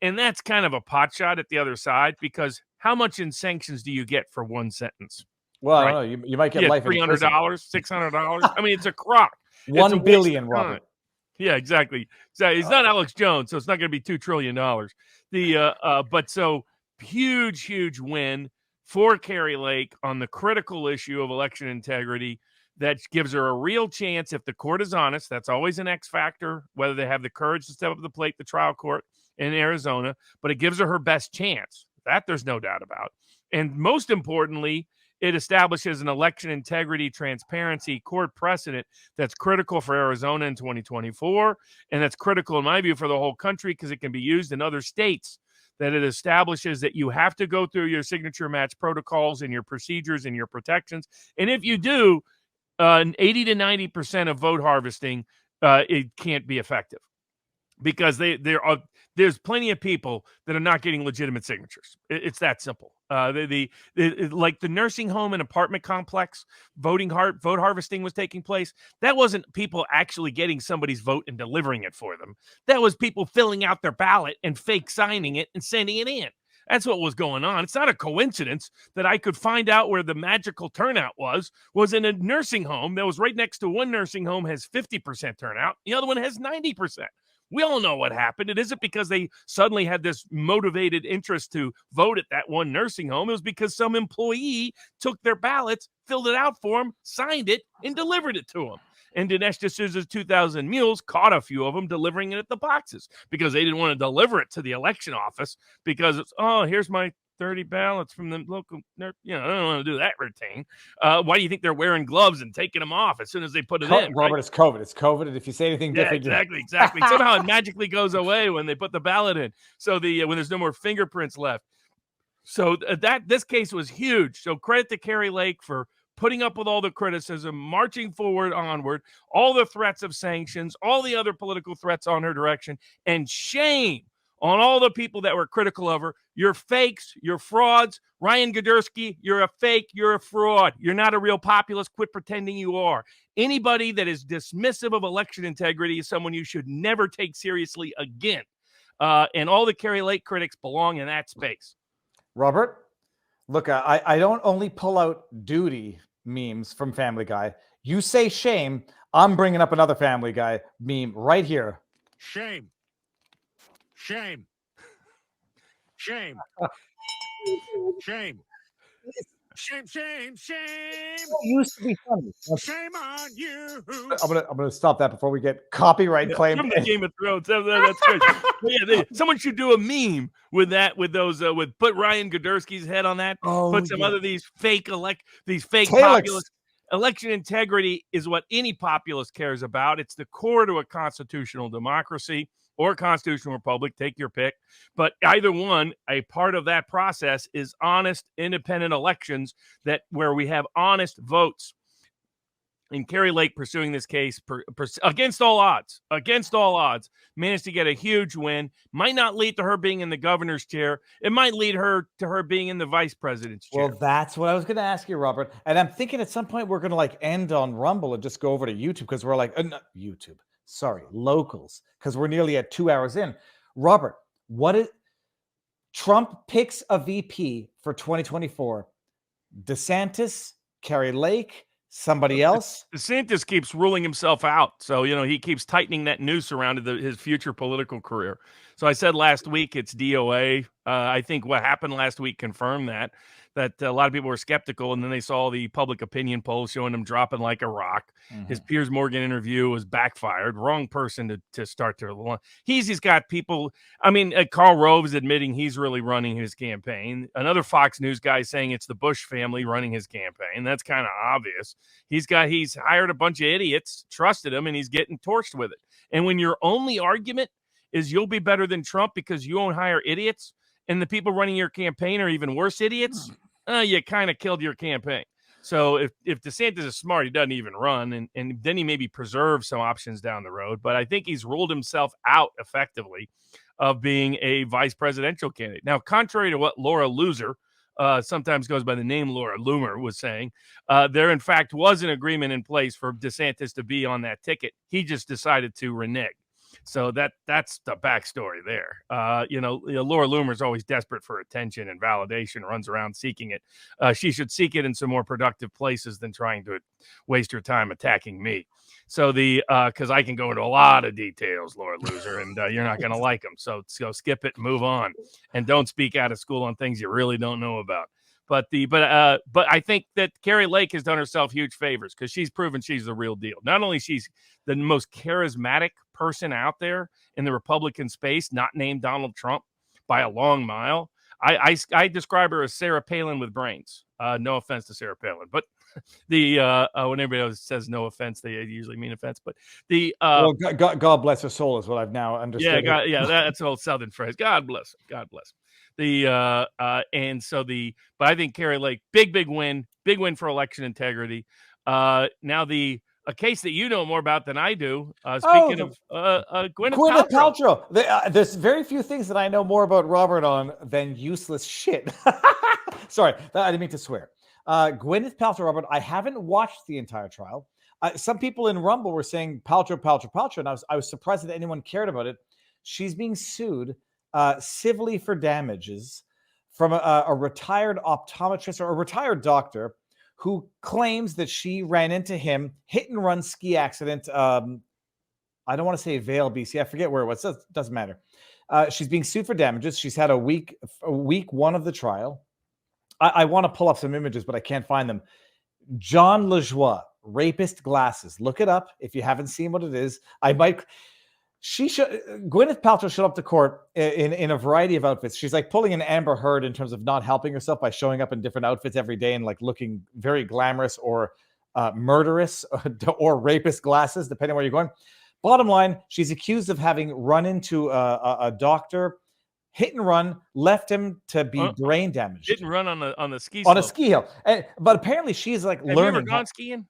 [SPEAKER 1] And that's kind of a pot shot at the other side, because how much in sanctions do you get for one sentence?
[SPEAKER 2] Well, I don't know. You might get life
[SPEAKER 1] $300, $600. I mean, it's a crock.
[SPEAKER 2] $1 billion, Robert.
[SPEAKER 1] Yeah, exactly. So he's not Alex Jones, so it's not going to be $2 trillion. But so huge win for Kari Lake on the critical issue of election integrity that gives her a real chance if the court is honest. That's always an X factor, whether they have the courage to step up to the plate, the trial court in Arizona. But it gives her best chance. That there's no doubt about. And most importantly, it establishes an election integrity, transparency court precedent that's critical for Arizona in 2024. And that's critical, in my view, for the whole country, because it can be used in other states. That it establishes that you have to go through your signature match protocols and your procedures and your protections. And if you do, 80 to 90% of vote harvesting, it can't be effective. Because there's plenty of people that are not getting legitimate signatures. It's that simple. Like the nursing home and apartment complex, vote harvesting was taking place. That wasn't people actually getting somebody's vote and delivering it for them. That was people filling out their ballot and fake signing it and sending it in. That's what was going on. It's not a coincidence that I could find out where the magical turnout was in a nursing home that was right next to one nursing home has 50% turnout. The other one has 90%. We all know what happened. It isn't because they suddenly had this motivated interest to vote at that one nursing home. It was because some employee took their ballots, filled it out for them, signed it, and delivered it to them. And Dinesh D'Souza's 2,000 Mules caught a few of them delivering it at the boxes because they didn't want to deliver it to the election office because it's, oh, here's my 30 ballots from the local, I don't want to do that routine. Why do you think they're wearing gloves and taking them off as soon as they put it in?
[SPEAKER 2] Robert, right? It's COVID. It's COVID. And if you say anything different,
[SPEAKER 1] exactly. Somehow it magically goes away when they put the ballot in. So when there's no more fingerprints left. So this case was huge. So credit to Kari Lake for putting up with all the criticism, marching forward, onward, all the threats of sanctions, all the other political threats on her direction, and shame on all the people that were critical of her. You're fakes, you're frauds. Ryan Gudersky, you're a fake, you're a fraud. You're not a real populist. Quit pretending you are. Anybody that is dismissive of election integrity is someone you should never take seriously again. And all the Kari Lake critics belong in that space.
[SPEAKER 2] Robert, look, I don't only pull out duty memes from Family Guy. You say shame, I'm bringing up another Family Guy meme right here.
[SPEAKER 3] Shame. Shame. Shame. Shame. Shame, shame, shame.
[SPEAKER 2] It used to be funny.
[SPEAKER 3] Shame on you.
[SPEAKER 2] I'm gonna stop that before we get copyright claim.
[SPEAKER 1] From the Game of Thrones. That's great. Yeah, someone should do a meme with that, with those, with put Ryan Gudersky's head on that. Put some other these fake populist. Election integrity is what any populist cares about. It's the core to a constitutional democracy or constitutional republic, take your pick. But either one, a part of that process is honest, independent elections where we have honest votes. And Kari Lake pursuing this case against all odds, managed to get a huge win. Might not lead to her being in the governor's chair. It might lead her to her being in the vice president's chair.
[SPEAKER 2] Well, that's what I was going to ask you, Robert. And I'm thinking at some point we're going to end on Rumble and just go over to YouTube because we're locals, because we're nearly at 2 hours in. Robert, Trump picks a VP for 2024? DeSantis, Kari Lake, somebody else?
[SPEAKER 1] DeSantis keeps ruling himself out. So, he keeps tightening that noose around his future political career. So I said last week it's DOA. I think what happened last week confirmed that a lot of people were skeptical, and then they saw the public opinion polls showing him dropping like a rock. Mm-hmm. His Piers Morgan interview was backfired. Wrong person to start to. He's got people. I mean, Karl Rove is admitting he's really running his campaign. Another Fox News guy saying it's the Bush family running his campaign. That's kind of obvious. He's hired a bunch of idiots, trusted him, and he's getting torched with it. And when your only argument is you'll be better than Trump because you won't hire idiots, and the people running your campaign are even worse idiots, you kind of killed your campaign. So if DeSantis is smart, he doesn't even run, and then he maybe preserves some options down the road. But I think he's ruled himself out effectively of being a vice presidential candidate. Now, contrary to what Laura Loser, sometimes goes by the name Laura Loomer, was saying, there in fact was an agreement in place for DeSantis to be on that ticket. He just decided to renege. So that's the backstory there. Laura Loomer is always desperate for attention and validation, runs around seeking it. She should seek it in some more productive places than trying to waste her time attacking me. So because I can go into a lot of details, Laura Loser, and you're not going to like them. So skip it and move on, and don't speak out of school on things you really don't know about. But I think that Kari Lake has done herself huge favors because she's proven she's the real deal. Not only she's the most charismatic person out there in the Republican space, not named Donald Trump by a long mile. I describe her as Sarah Palin with brains. No offense to Sarah Palin, but when everybody else says no offense, they usually mean offense. But
[SPEAKER 2] God bless her soul is what I've now understood.
[SPEAKER 1] That's an old Southern phrase. God bless her. God bless her. But I think Kari Lake, big win for election integrity. Now a case that you know more about than I do. Speaking of Gwyneth
[SPEAKER 2] Paltrow. There's very few things that I know more about Robert on than useless shit. Sorry, I didn't mean to swear. Gwyneth Paltrow, Robert, I haven't watched the entire trial. Some people in Rumble were saying Paltrow, and I was surprised that anyone cared about it. She's being sued civilly for damages from a retired optometrist or a retired doctor who claims that she ran into him, hit and run ski accident. I don't want to say Vale, BC. I forget where it was. It doesn't matter. She's being sued for damages. She's had a week one of the trial. I want to pull up some images, but I can't find them. John LaJoie rapist glasses. Look it up if you haven't seen what it is. Gwyneth Paltrow showed up to court in a variety of outfits. She's like pulling an Amber Heard in terms of not helping herself by showing up in different outfits every day and like looking very glamorous or murderous or rapist glasses, depending on where you're going. Bottom line, she's accused of having run into a doctor, hit and run, left him to be brain damaged.
[SPEAKER 1] Hit and run on the ski slope.
[SPEAKER 2] On a ski hill. But apparently she's like
[SPEAKER 1] Have
[SPEAKER 2] learning.
[SPEAKER 1] you ever gone skiing?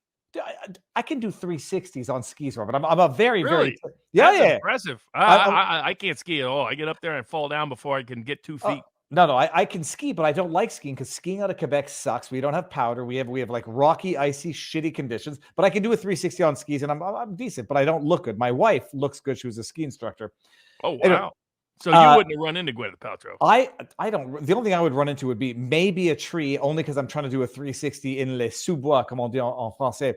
[SPEAKER 2] I can do 360s on skis, Robert. I'm a very,
[SPEAKER 1] really?
[SPEAKER 2] That's
[SPEAKER 1] impressive. I can't ski at all. I get up there and fall down before I can get 2 feet.
[SPEAKER 2] No, I can ski, but I don't like skiing because skiing out of Quebec sucks. We don't have powder. We have like rocky, icy, shitty conditions. But I can do a 360 on skis, and I'm decent. But I don't look good. My wife looks good. She was a ski instructor.
[SPEAKER 1] Oh wow! Anyway, so you wouldn't have run into Gwyneth Paltrow?
[SPEAKER 2] I don't. The only thing I would run into would be maybe a tree, only because I'm trying to do a 360 in les sous-bois, comme on dit en français.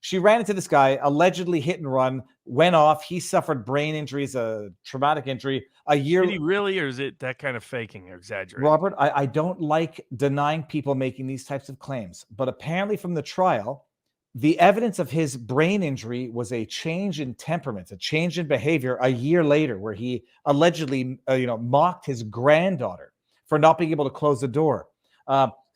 [SPEAKER 2] She ran into this guy, allegedly hit and run, went off. He suffered brain injuries, a traumatic injury. A year.
[SPEAKER 1] Did he really, or is it that kind of faking or exaggerating?
[SPEAKER 2] Robert, I don't like denying people making these types of claims, but apparently from the trial, the evidence of his brain injury was a change in temperament, a change in behavior a year later, where he allegedly, mocked his granddaughter for not being able to close the door.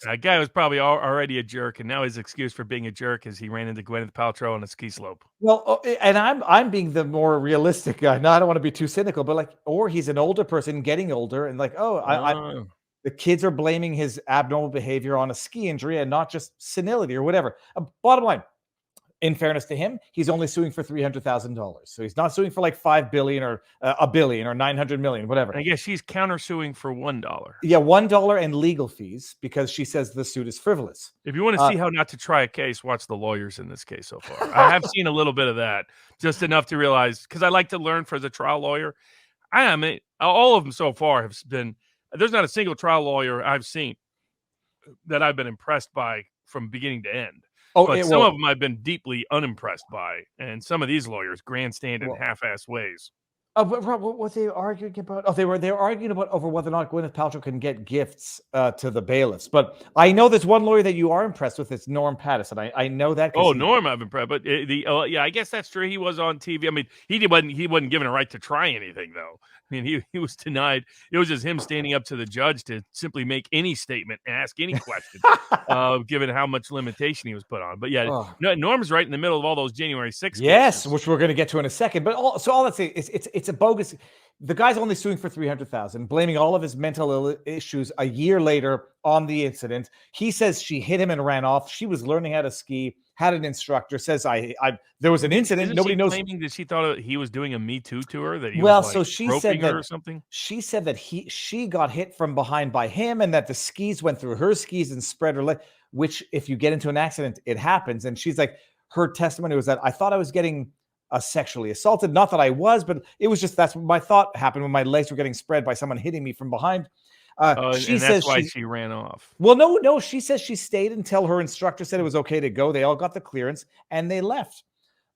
[SPEAKER 1] That guy was probably already a jerk, and now his excuse for being a jerk is he ran into Gwyneth Paltrow on a ski slope.
[SPEAKER 2] Well, and I'm being the more realistic guy. No, I don't want to be too cynical, but or he's an older person getting older, and the kids are blaming his abnormal behavior on a ski injury and not just senility or whatever. Bottom line, in fairness to him, he's only suing for $300,000. So he's not suing for like $5 billion or $1 billion or $900 million, whatever.
[SPEAKER 1] And I guess she's countersuing for $1.
[SPEAKER 2] Yeah, $1 and legal fees because she says the suit is frivolous.
[SPEAKER 1] If you want to see how not to try a case, watch the lawyers in this case so far. I have seen a little bit of that, just enough to realize, because I like to learn for the trial lawyer. I mean, all of them so far have been, there's not a single trial lawyer I've seen that I've been impressed by from beginning to end. But some of them I've been deeply unimpressed by, and some of these lawyers grandstand in half-assed ways.
[SPEAKER 2] What were they arguing about? They were arguing about over whether or not Gwyneth Paltrow can get gifts to the bailiffs. But I know there's one lawyer that you are impressed with. It's Norm Pattison. I know that.
[SPEAKER 1] Norm, I've been impressed. But I guess that's true. He was on TV. I mean, he wasn't given a right to try anything, though. I mean, he was denied. It was just him standing up to the judge to simply make any statement, ask any question, given how much limitation he was put on. But yeah, Norm's right in the middle of all those January 6th
[SPEAKER 2] yes,
[SPEAKER 1] cases.
[SPEAKER 2] Which we're going to get to in a second. But all that's it's a bogus. The guy's only suing for $300,000, blaming all of his mental issues a year later on the incident. He says she hit him and ran off. She was learning how to ski, had an instructor. Says there was an incident.
[SPEAKER 1] Isn't
[SPEAKER 2] nobody knows.
[SPEAKER 1] Claiming that she thought he was doing a Me Too to her. That he
[SPEAKER 2] so she said that
[SPEAKER 1] or something.
[SPEAKER 2] She said that she got hit from behind by him, and that the skis went through her skis and spread her leg. Which, if you get into an accident, it happens. And she's like, her testimony was that I thought I was getting sexually assaulted. Not that I was, but it was just that's what my thought happened when my legs were getting spread by someone hitting me from behind.
[SPEAKER 1] She says why she ran off.
[SPEAKER 2] Well, no. She says she stayed until her instructor said it was okay to go. They all got the clearance and they left.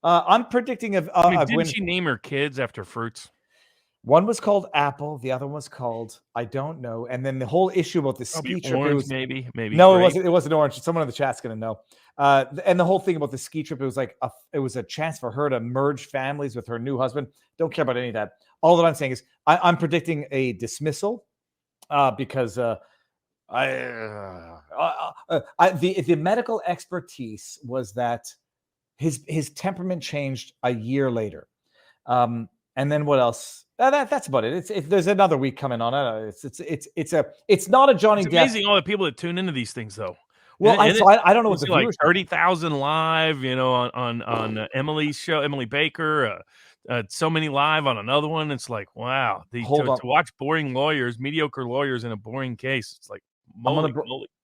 [SPEAKER 2] I'm predicting
[SPEAKER 1] didn't she name her kids after fruits?
[SPEAKER 2] One was called Apple. The other was called I don't know. And then the whole issue about the ski trip.
[SPEAKER 1] Orange, maybe.
[SPEAKER 2] No,
[SPEAKER 1] grape.
[SPEAKER 2] It wasn't orange. Someone in the chat's gonna know. And the whole thing about the ski trip, it was like it was a chance for her to merge families with her new husband. Don't care about any of that. All that I'm saying is I'm predicting a dismissal because the medical expertise was that his temperament changed a year later. And then what else? That's about it. There's another week coming on. It's not a Johnny Depp.
[SPEAKER 1] It's amazing all the people that tune into these things, though.
[SPEAKER 2] Well, I don't know what the
[SPEAKER 1] like 30,000 live, on Emily's show, Emily Baker. So many live on another one. It's like, wow. To watch boring lawyers, mediocre lawyers in a boring case. It's like, moly.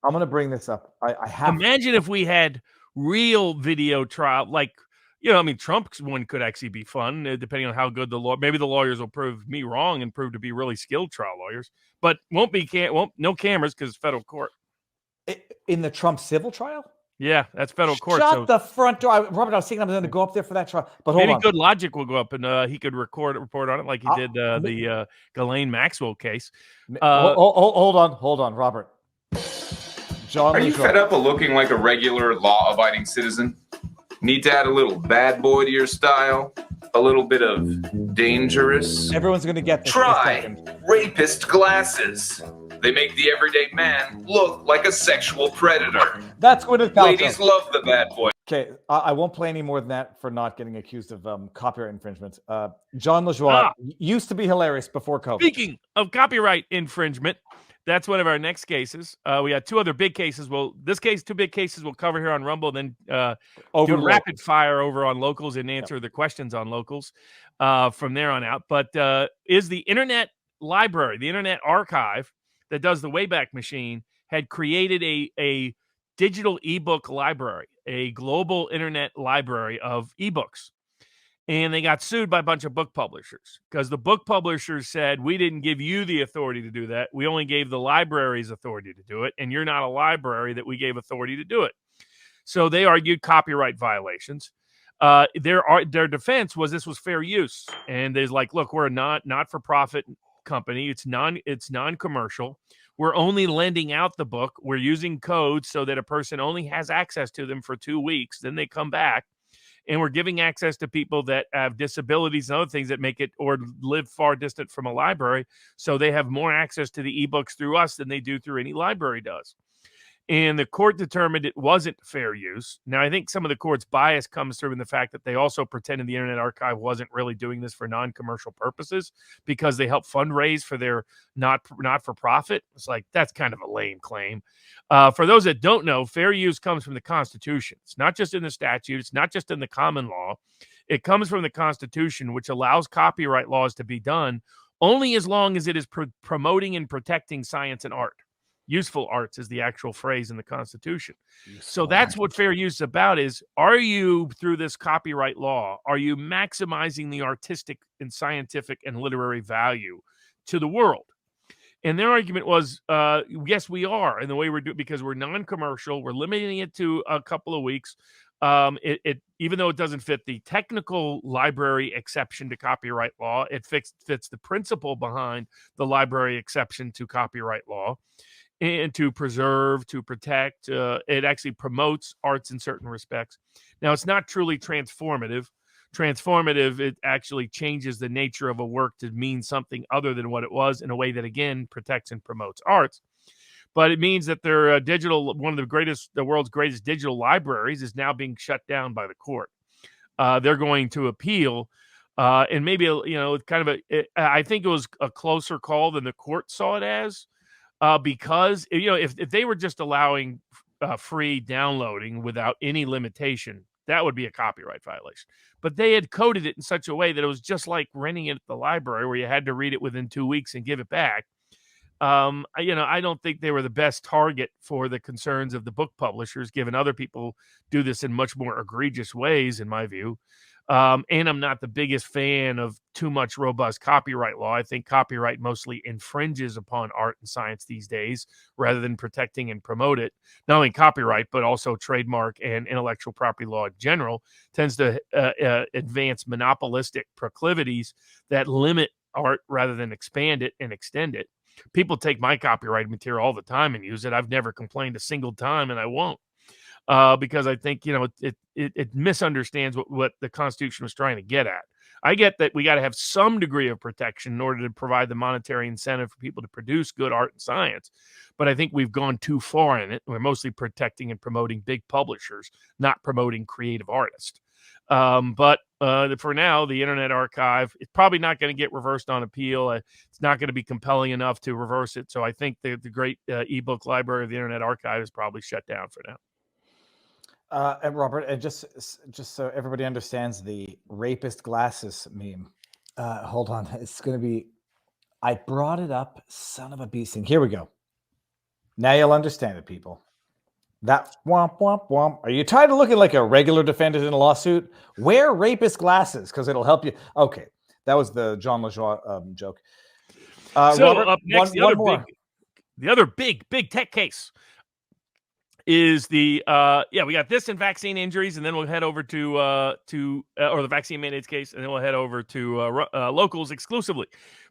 [SPEAKER 2] I'm gonna bring this up. I have.
[SPEAKER 1] Imagine if we had real video trial, like. Trump's one could actually be fun, depending on how good maybe the lawyers will prove me wrong and prove to be really skilled trial lawyers, but no cameras because it's federal court.
[SPEAKER 2] In the Trump civil trial?
[SPEAKER 1] Yeah, that's federal court.
[SPEAKER 2] Shut the front door. Robert, I was thinking I was going to go up there for that trial, but hold on.
[SPEAKER 1] Maybe Good Logic will go up and he could report on it like he did the Ghislaine Maxwell case.
[SPEAKER 2] Hold on, Robert.
[SPEAKER 4] Are you fed up of looking like a regular law-abiding citizen? Need to add a little bad boy to your style? A little bit of dangerous?
[SPEAKER 2] Everyone's going to get this in a
[SPEAKER 4] Try
[SPEAKER 2] second.
[SPEAKER 4] rapist glasses. They make the everyday man look like a sexual predator.
[SPEAKER 2] That's Gwyneth Paltrow.
[SPEAKER 4] Ladies love the bad boy.
[SPEAKER 2] Okay, I won't play any more than that for not getting accused of copyright infringement. John LaJoie used to be hilarious before COVID.
[SPEAKER 1] Speaking of copyright infringement, that's one of our next cases. We got two other big cases. Well, two big cases we'll cover here on Rumble, then
[SPEAKER 2] Over
[SPEAKER 1] do
[SPEAKER 2] to
[SPEAKER 1] rapid
[SPEAKER 2] Locals.
[SPEAKER 1] fire over on Locals and answer the questions on Locals from there on out. But is the Internet Library, the Internet Archive that does the Wayback Machine, had created a digital ebook library, a global internet library of ebooks. And they got sued by a bunch of book publishers because the book publishers said, we didn't give you the authority to do that. We only gave the libraries authority to do it. And you're not a library that we gave authority to do it. So they argued copyright violations. Their defense was this was fair use. And there's like, look, we're a not-for-profit company. It's non-commercial. We're only lending out the book. We're using codes so that a person only has access to them for 2 weeks. Then they come back. And we're giving access to people that have disabilities and other things that make it or live far distant from a library. So they have more access to the ebooks through us than they do through any library does. And the court determined it wasn't fair use. Now, I think some of the court's bias comes through in the fact that they also pretended the Internet Archive wasn't really doing this for non-commercial purposes because they help fundraise for their not-for-profit. It's like, that's kind of a lame claim. For those that don't know, fair use comes from the Constitution. It's not just in the statute. It's not just in the common law. It comes from the Constitution, which allows copyright laws to be done only as long as it is promoting and protecting science and art. Useful arts is the actual phrase in the Constitution. So that's what fair use is about is, are you, through this copyright law, are you maximizing the artistic and scientific and literary value to the world? And their argument was, yes, we are. And the way we're doing, because we're non-commercial, we're limiting it to a couple of weeks. Even though it doesn't fit the technical library exception to copyright law, it fits the principle behind the library exception to copyright law. And to preserve, to protect, it actually promotes arts in certain respects. Now, it's not truly transformative. Transformative, it actually changes the nature of a work to mean something other than what it was in a way that, again, protects and promotes arts. But it means that their one of the world's greatest digital libraries is now being shut down by the court. They're going to appeal. And maybe, I think it was a closer call than the court saw it as. Because if they were just allowing free downloading without any limitation, that would be a copyright violation. But they had coded it in such a way that it was just like renting it at the library where you had to read it within 2 weeks and give it back. I don't think they were the best target for the concerns of the book publishers, given other people do this in much more egregious ways, in my view. And I'm not the biggest fan of too much robust copyright law. I think copyright mostly infringes upon art and science these days rather than protecting and promote it. Not only copyright, but also trademark and intellectual property law in general tends to advance monopolistic proclivities that limit art rather than expand it and extend it. People take my copyright material all the time and use it. I've never complained a single time, and I won't. Because I think, it misunderstands what the Constitution was trying to get at. I get that we got to have some degree of protection in order to provide the monetary incentive for people to produce good art and science. But I think we've gone too far in it. We're mostly protecting and promoting big publishers, not promoting creative artists. But for now, the Internet Archive is probably not going to get reversed on appeal. It's not going to be compelling enough to reverse it. So I think the great ebook library of the Internet Archive is probably shut down for now.
[SPEAKER 2] And Robert, and just so everybody understands the rapist glasses meme. Hold on, it's going to be. I brought it up, son of a beast. And here we go. Now you'll understand it, people. That womp womp womp. Are you tired of looking like a regular defendant in a lawsuit? Wear rapist glasses because it'll help you. Okay, that was the John LaJoie joke.
[SPEAKER 1] So
[SPEAKER 2] Robert,
[SPEAKER 1] up next, the other big tech case is we got this and vaccine injuries, and then we'll head over to or the vaccine mandates case, and then we'll head over to Locals exclusively.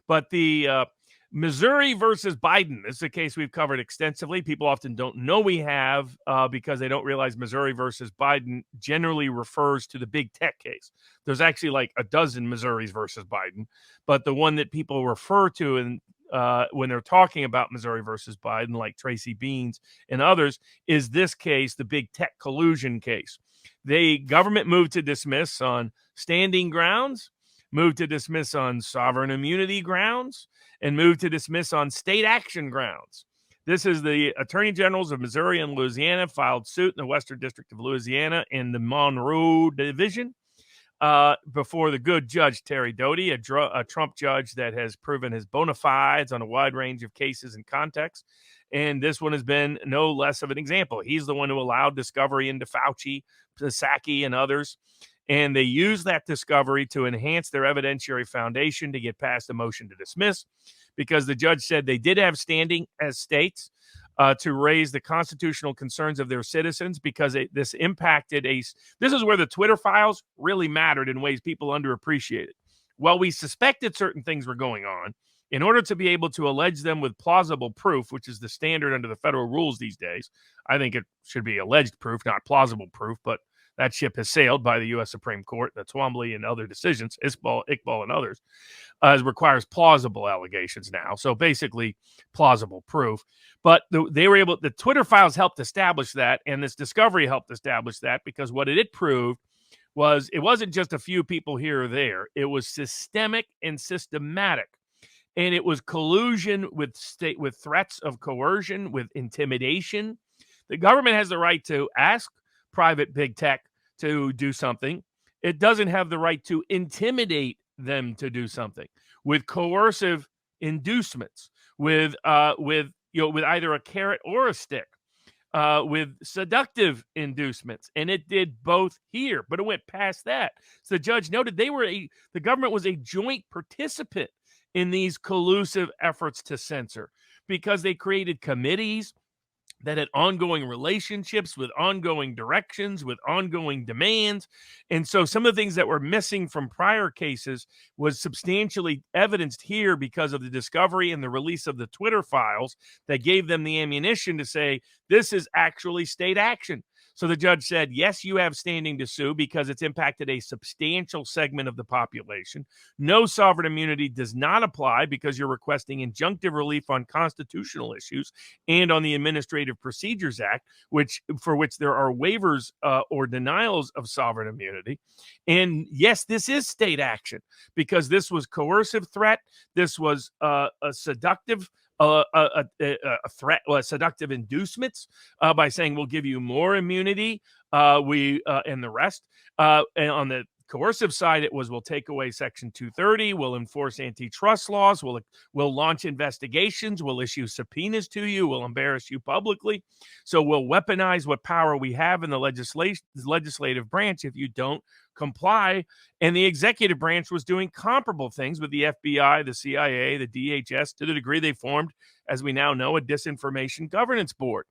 [SPEAKER 1] But the Missouri versus Biden. This is a case we've covered extensively. People often don't know we have because they don't realize Missouri versus Biden generally refers to the big tech case. There's actually like a dozen Missouris versus Biden, but the one that people refer to when they're talking about Missouri versus Biden, like Tracy Beans and others, is this case, the big tech collusion case. The government moved to dismiss on standing grounds, moved to dismiss on sovereign immunity grounds, and moved to dismiss on state action grounds. This is the attorney generals of Missouri and Louisiana filed suit in the Western District of Louisiana in the Monroe Division before the good judge Terry Doty, a Trump judge that has proven his bona fides on a wide range of cases and contexts. And this one has been no less of an example. He's the one who allowed discovery into Fauci, Psaki, and others. And they used that discovery to enhance their evidentiary foundation to get past a motion to dismiss, because the judge said they did have standing as states to raise the constitutional concerns of their citizens, because this impacted this is where the Twitter files really mattered in ways people underappreciated. Well, we suspected certain things were going on. In order to be able to allege them with plausible proof, which is the standard under the federal rules these days, I think it should be alleged proof, not plausible proof, but that ship has sailed by the U.S. Supreme Court, the Twombly and other decisions, Iqbal and others, requires plausible allegations now. So basically plausible proof. But the Twitter files helped establish that, and this discovery helped establish that, because what it proved was it wasn't just a few people here or there. It was systemic and systematic. And it was collusion with threats of coercion, with intimidation. The government has the right to ask private big tech to do something. It doesn't have the right to intimidate them to do something with coercive inducements, with either a carrot or a stick, with seductive inducements. And it did both here, but it went past that. So the judge noted the government was a joint participant in these collusive efforts to censor, because they created committees that had ongoing relationships with ongoing directions, with ongoing demands. And so some of the things that were missing from prior cases was substantially evidenced here because of the discovery and the release of the Twitter files that gave them the ammunition to say, this is actually state action. So the judge said, yes, you have standing to sue because it's impacted a substantial segment of the population. No sovereign immunity does not apply because you're requesting injunctive relief on constitutional issues and on the Administrative Procedures Act, for which there are waivers or denials of sovereign immunity. And yes, this is state action because this was coercive threat. This was a seductive threat, seductive inducements by saying we'll give you more immunity, and the rest. And on the coercive side, it was we'll take away Section 230, we'll enforce antitrust laws, we'll launch investigations, we'll issue subpoenas to you, we'll embarrass you publicly. So we'll weaponize what power we have in the legislative branch if you don't comply. And the executive branch was doing comparable things with the FBI, the CIA, the DHS, to the degree they formed, as we now know, a disinformation governance board.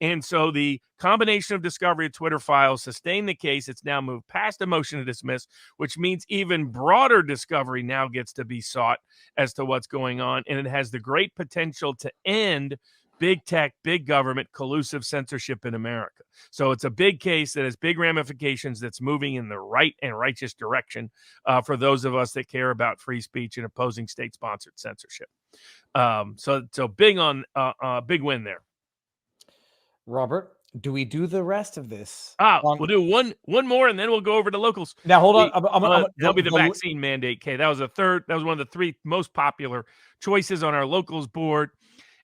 [SPEAKER 1] And so the combination of discovery of Twitter files sustained the case. It's now moved past a motion to dismiss, which means even broader discovery now gets to be sought as to what's going on. And it has the great potential to end big tech, big government, collusive censorship in America. So it's a big case that has big ramifications, that's moving in the right and righteous direction for those of us that care about free speech and opposing state-sponsored censorship. So big win there.
[SPEAKER 2] Robert, do we do the rest of this?
[SPEAKER 1] We'll do one more, and then we'll go over to locals.
[SPEAKER 2] Now, hold on.
[SPEAKER 1] That'll be the vaccine mandate, Kay. That was one of the three most popular choices on our locals board.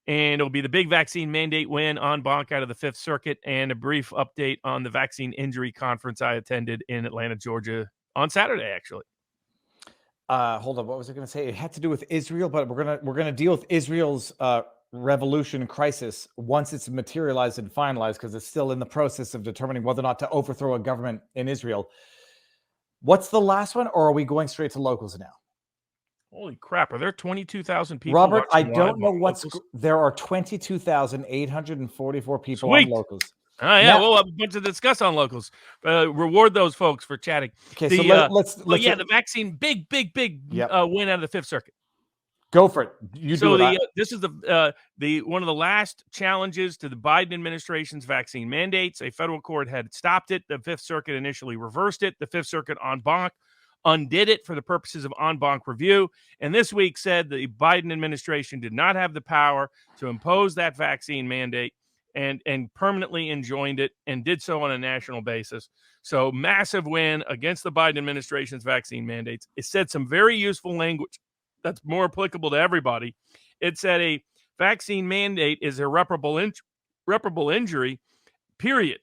[SPEAKER 1] And it'll be the big vaccine mandate win en banc out of the Fifth Circuit, and a brief update on the vaccine injury conference I attended in Atlanta, Georgia on Saturday, actually.
[SPEAKER 2] Hold on. What was I going to say? It had to do with Israel, but we're gonna deal with Israel's revolution crisis once it's materialized and finalized, because it's still in the process of determining whether or not to overthrow a government in Israel. What's the last one, or are we going straight to locals now?
[SPEAKER 1] Holy crap. Are there 22,000 people?
[SPEAKER 2] Robert, I don't know there are 22,844 people
[SPEAKER 1] Sweet.
[SPEAKER 2] on locals.
[SPEAKER 1] Oh, yeah, now, we'll have a bunch to discuss on locals. Reward those folks for chatting.
[SPEAKER 2] Okay,
[SPEAKER 1] so
[SPEAKER 2] let's
[SPEAKER 1] the vaccine, big
[SPEAKER 2] yep.
[SPEAKER 1] Win out of the Fifth Circuit.
[SPEAKER 2] Go for it. You
[SPEAKER 1] So
[SPEAKER 2] do it.
[SPEAKER 1] this is the one of the last challenges to the Biden administration's vaccine mandates. A federal court had stopped it. The Fifth Circuit initially reversed it. The Fifth Circuit en banc undid it for the purposes of en banc review, and this week said the Biden administration did not have the power to impose that vaccine mandate and permanently enjoined it, and did so on a national basis. So massive win against the Biden administration's vaccine mandates. It said some very useful language that's more applicable to everybody. It said a vaccine mandate is irreparable injury, period.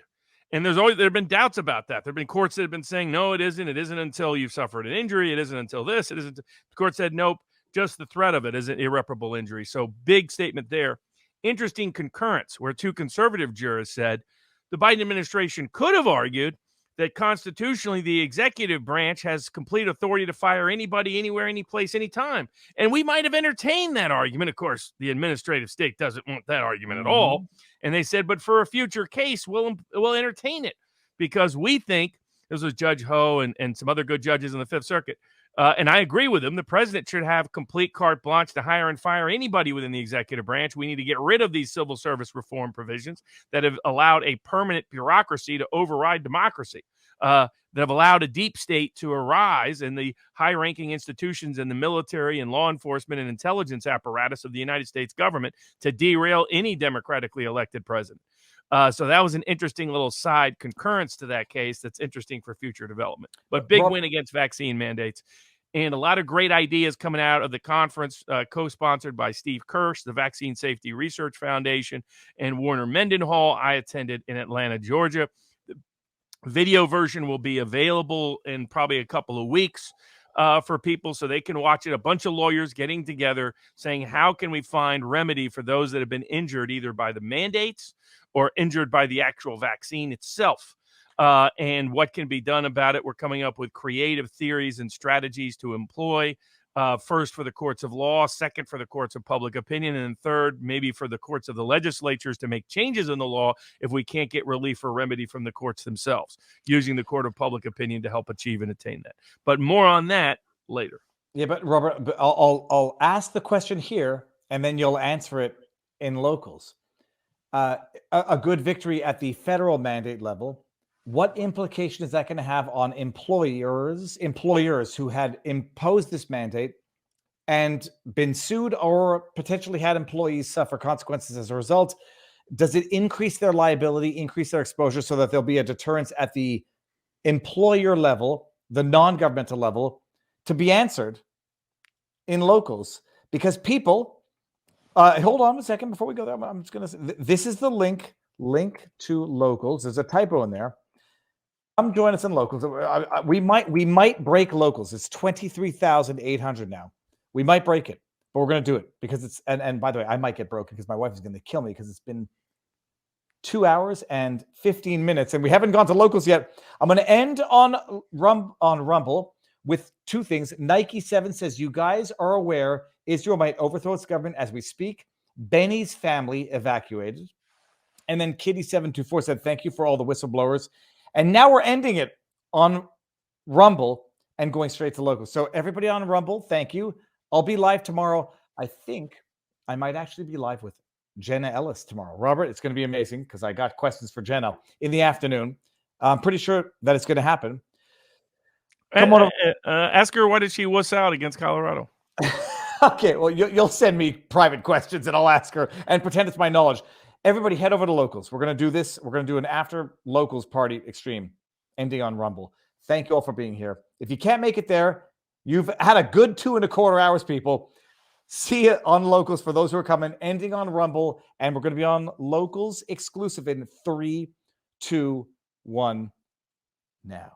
[SPEAKER 1] And there have been doubts about that. There have been courts that have been saying, no, it isn't. It isn't until you've suffered an injury. It isn't until this. It isn't. The court said, nope, just the threat of it is an irreparable injury. So big statement there. Interesting concurrence where two conservative jurists said the Biden administration could have argued that constitutionally the executive branch has complete authority to fire anybody, anywhere, any place, anytime. And we might have entertained that argument. Of course, the administrative state doesn't want that argument at all. And they said, but for a future case, we'll entertain it because we think, this was Judge Ho and some other good judges in the Fifth Circuit, and I agree with them, the president should have complete carte blanche to hire and fire anybody within the executive branch. We need to get rid of these civil service reform provisions that have allowed a permanent bureaucracy to override democracy, that have allowed a deep state to arise in the high-ranking institutions in the military and law enforcement and intelligence apparatus of the United States government to derail any democratically elected president. So that was an interesting little side concurrence to that case that's interesting for future development. But big win against vaccine mandates. And a lot of great ideas coming out of the conference, co-sponsored by Steve Kirsch, the Vaccine Safety Research Foundation, and Warner Mendenhall. I attended in Atlanta, Georgia. The video version will be available in probably a couple of weeks for people so they can watch it. A bunch of lawyers getting together saying, how can we find remedy for those that have been injured either by the mandates or injured by the actual vaccine itself? And what can be done about it. We're coming up with creative theories and strategies to employ, first for the courts of law, second for the courts of public opinion, and third, maybe for the courts of the legislatures to make changes in the law if we can't get relief or remedy from the courts themselves, using the court of public opinion to help achieve and attain that. But more on that later.
[SPEAKER 2] Yeah, but Robert, I'll ask the question here, and then you'll answer it in locals. A good victory at the federal mandate level. What implication is that going to have on employers who had imposed this mandate and been sued or potentially had employees suffer consequences as a result? Does it increase their liability, increase their exposure so that there'll be a deterrence at the employer level, the non-governmental level, to be answered in locals? Because people, hold on a second before we go there. I'm just going to say, this is the link to locals. There's a typo in there. Come join us in locals. We might break locals. It's 23,800 now. We might break it, but we're going to do it because it's, and by the way, I might get broken because my wife is going to kill me because it's been 2 hours and 15 minutes and we haven't gone to locals yet. I'm going to end on Rumble with two things. Nike 7 says, you guys are aware Israel might overthrow its government as we speak. Benny's family evacuated. And then Kitty724 said, thank you for all the whistleblowers. And now we're ending it on Rumble and going straight to locals. So everybody on Rumble, thank you. I'll be live tomorrow. I think I might actually be live with Jenna Ellis tomorrow. Robert, it's going to be amazing because I got questions for Jenna in the afternoon. I'm pretty sure that it's going to happen.
[SPEAKER 1] Come on. Ask her, why did she wuss out against Colorado?
[SPEAKER 2] Okay, well, you'll send me private questions and I'll ask her and pretend it's my knowledge. Everybody head over to locals. We're going to do this. We're going to do an after locals party extreme ending on Rumble. Thank you all for being here. If you can't make it there, you've had a good 2.25 hours, people. See you on locals for those who are coming, ending on Rumble. And we're going to be on locals exclusive in 3, 2, 1 now.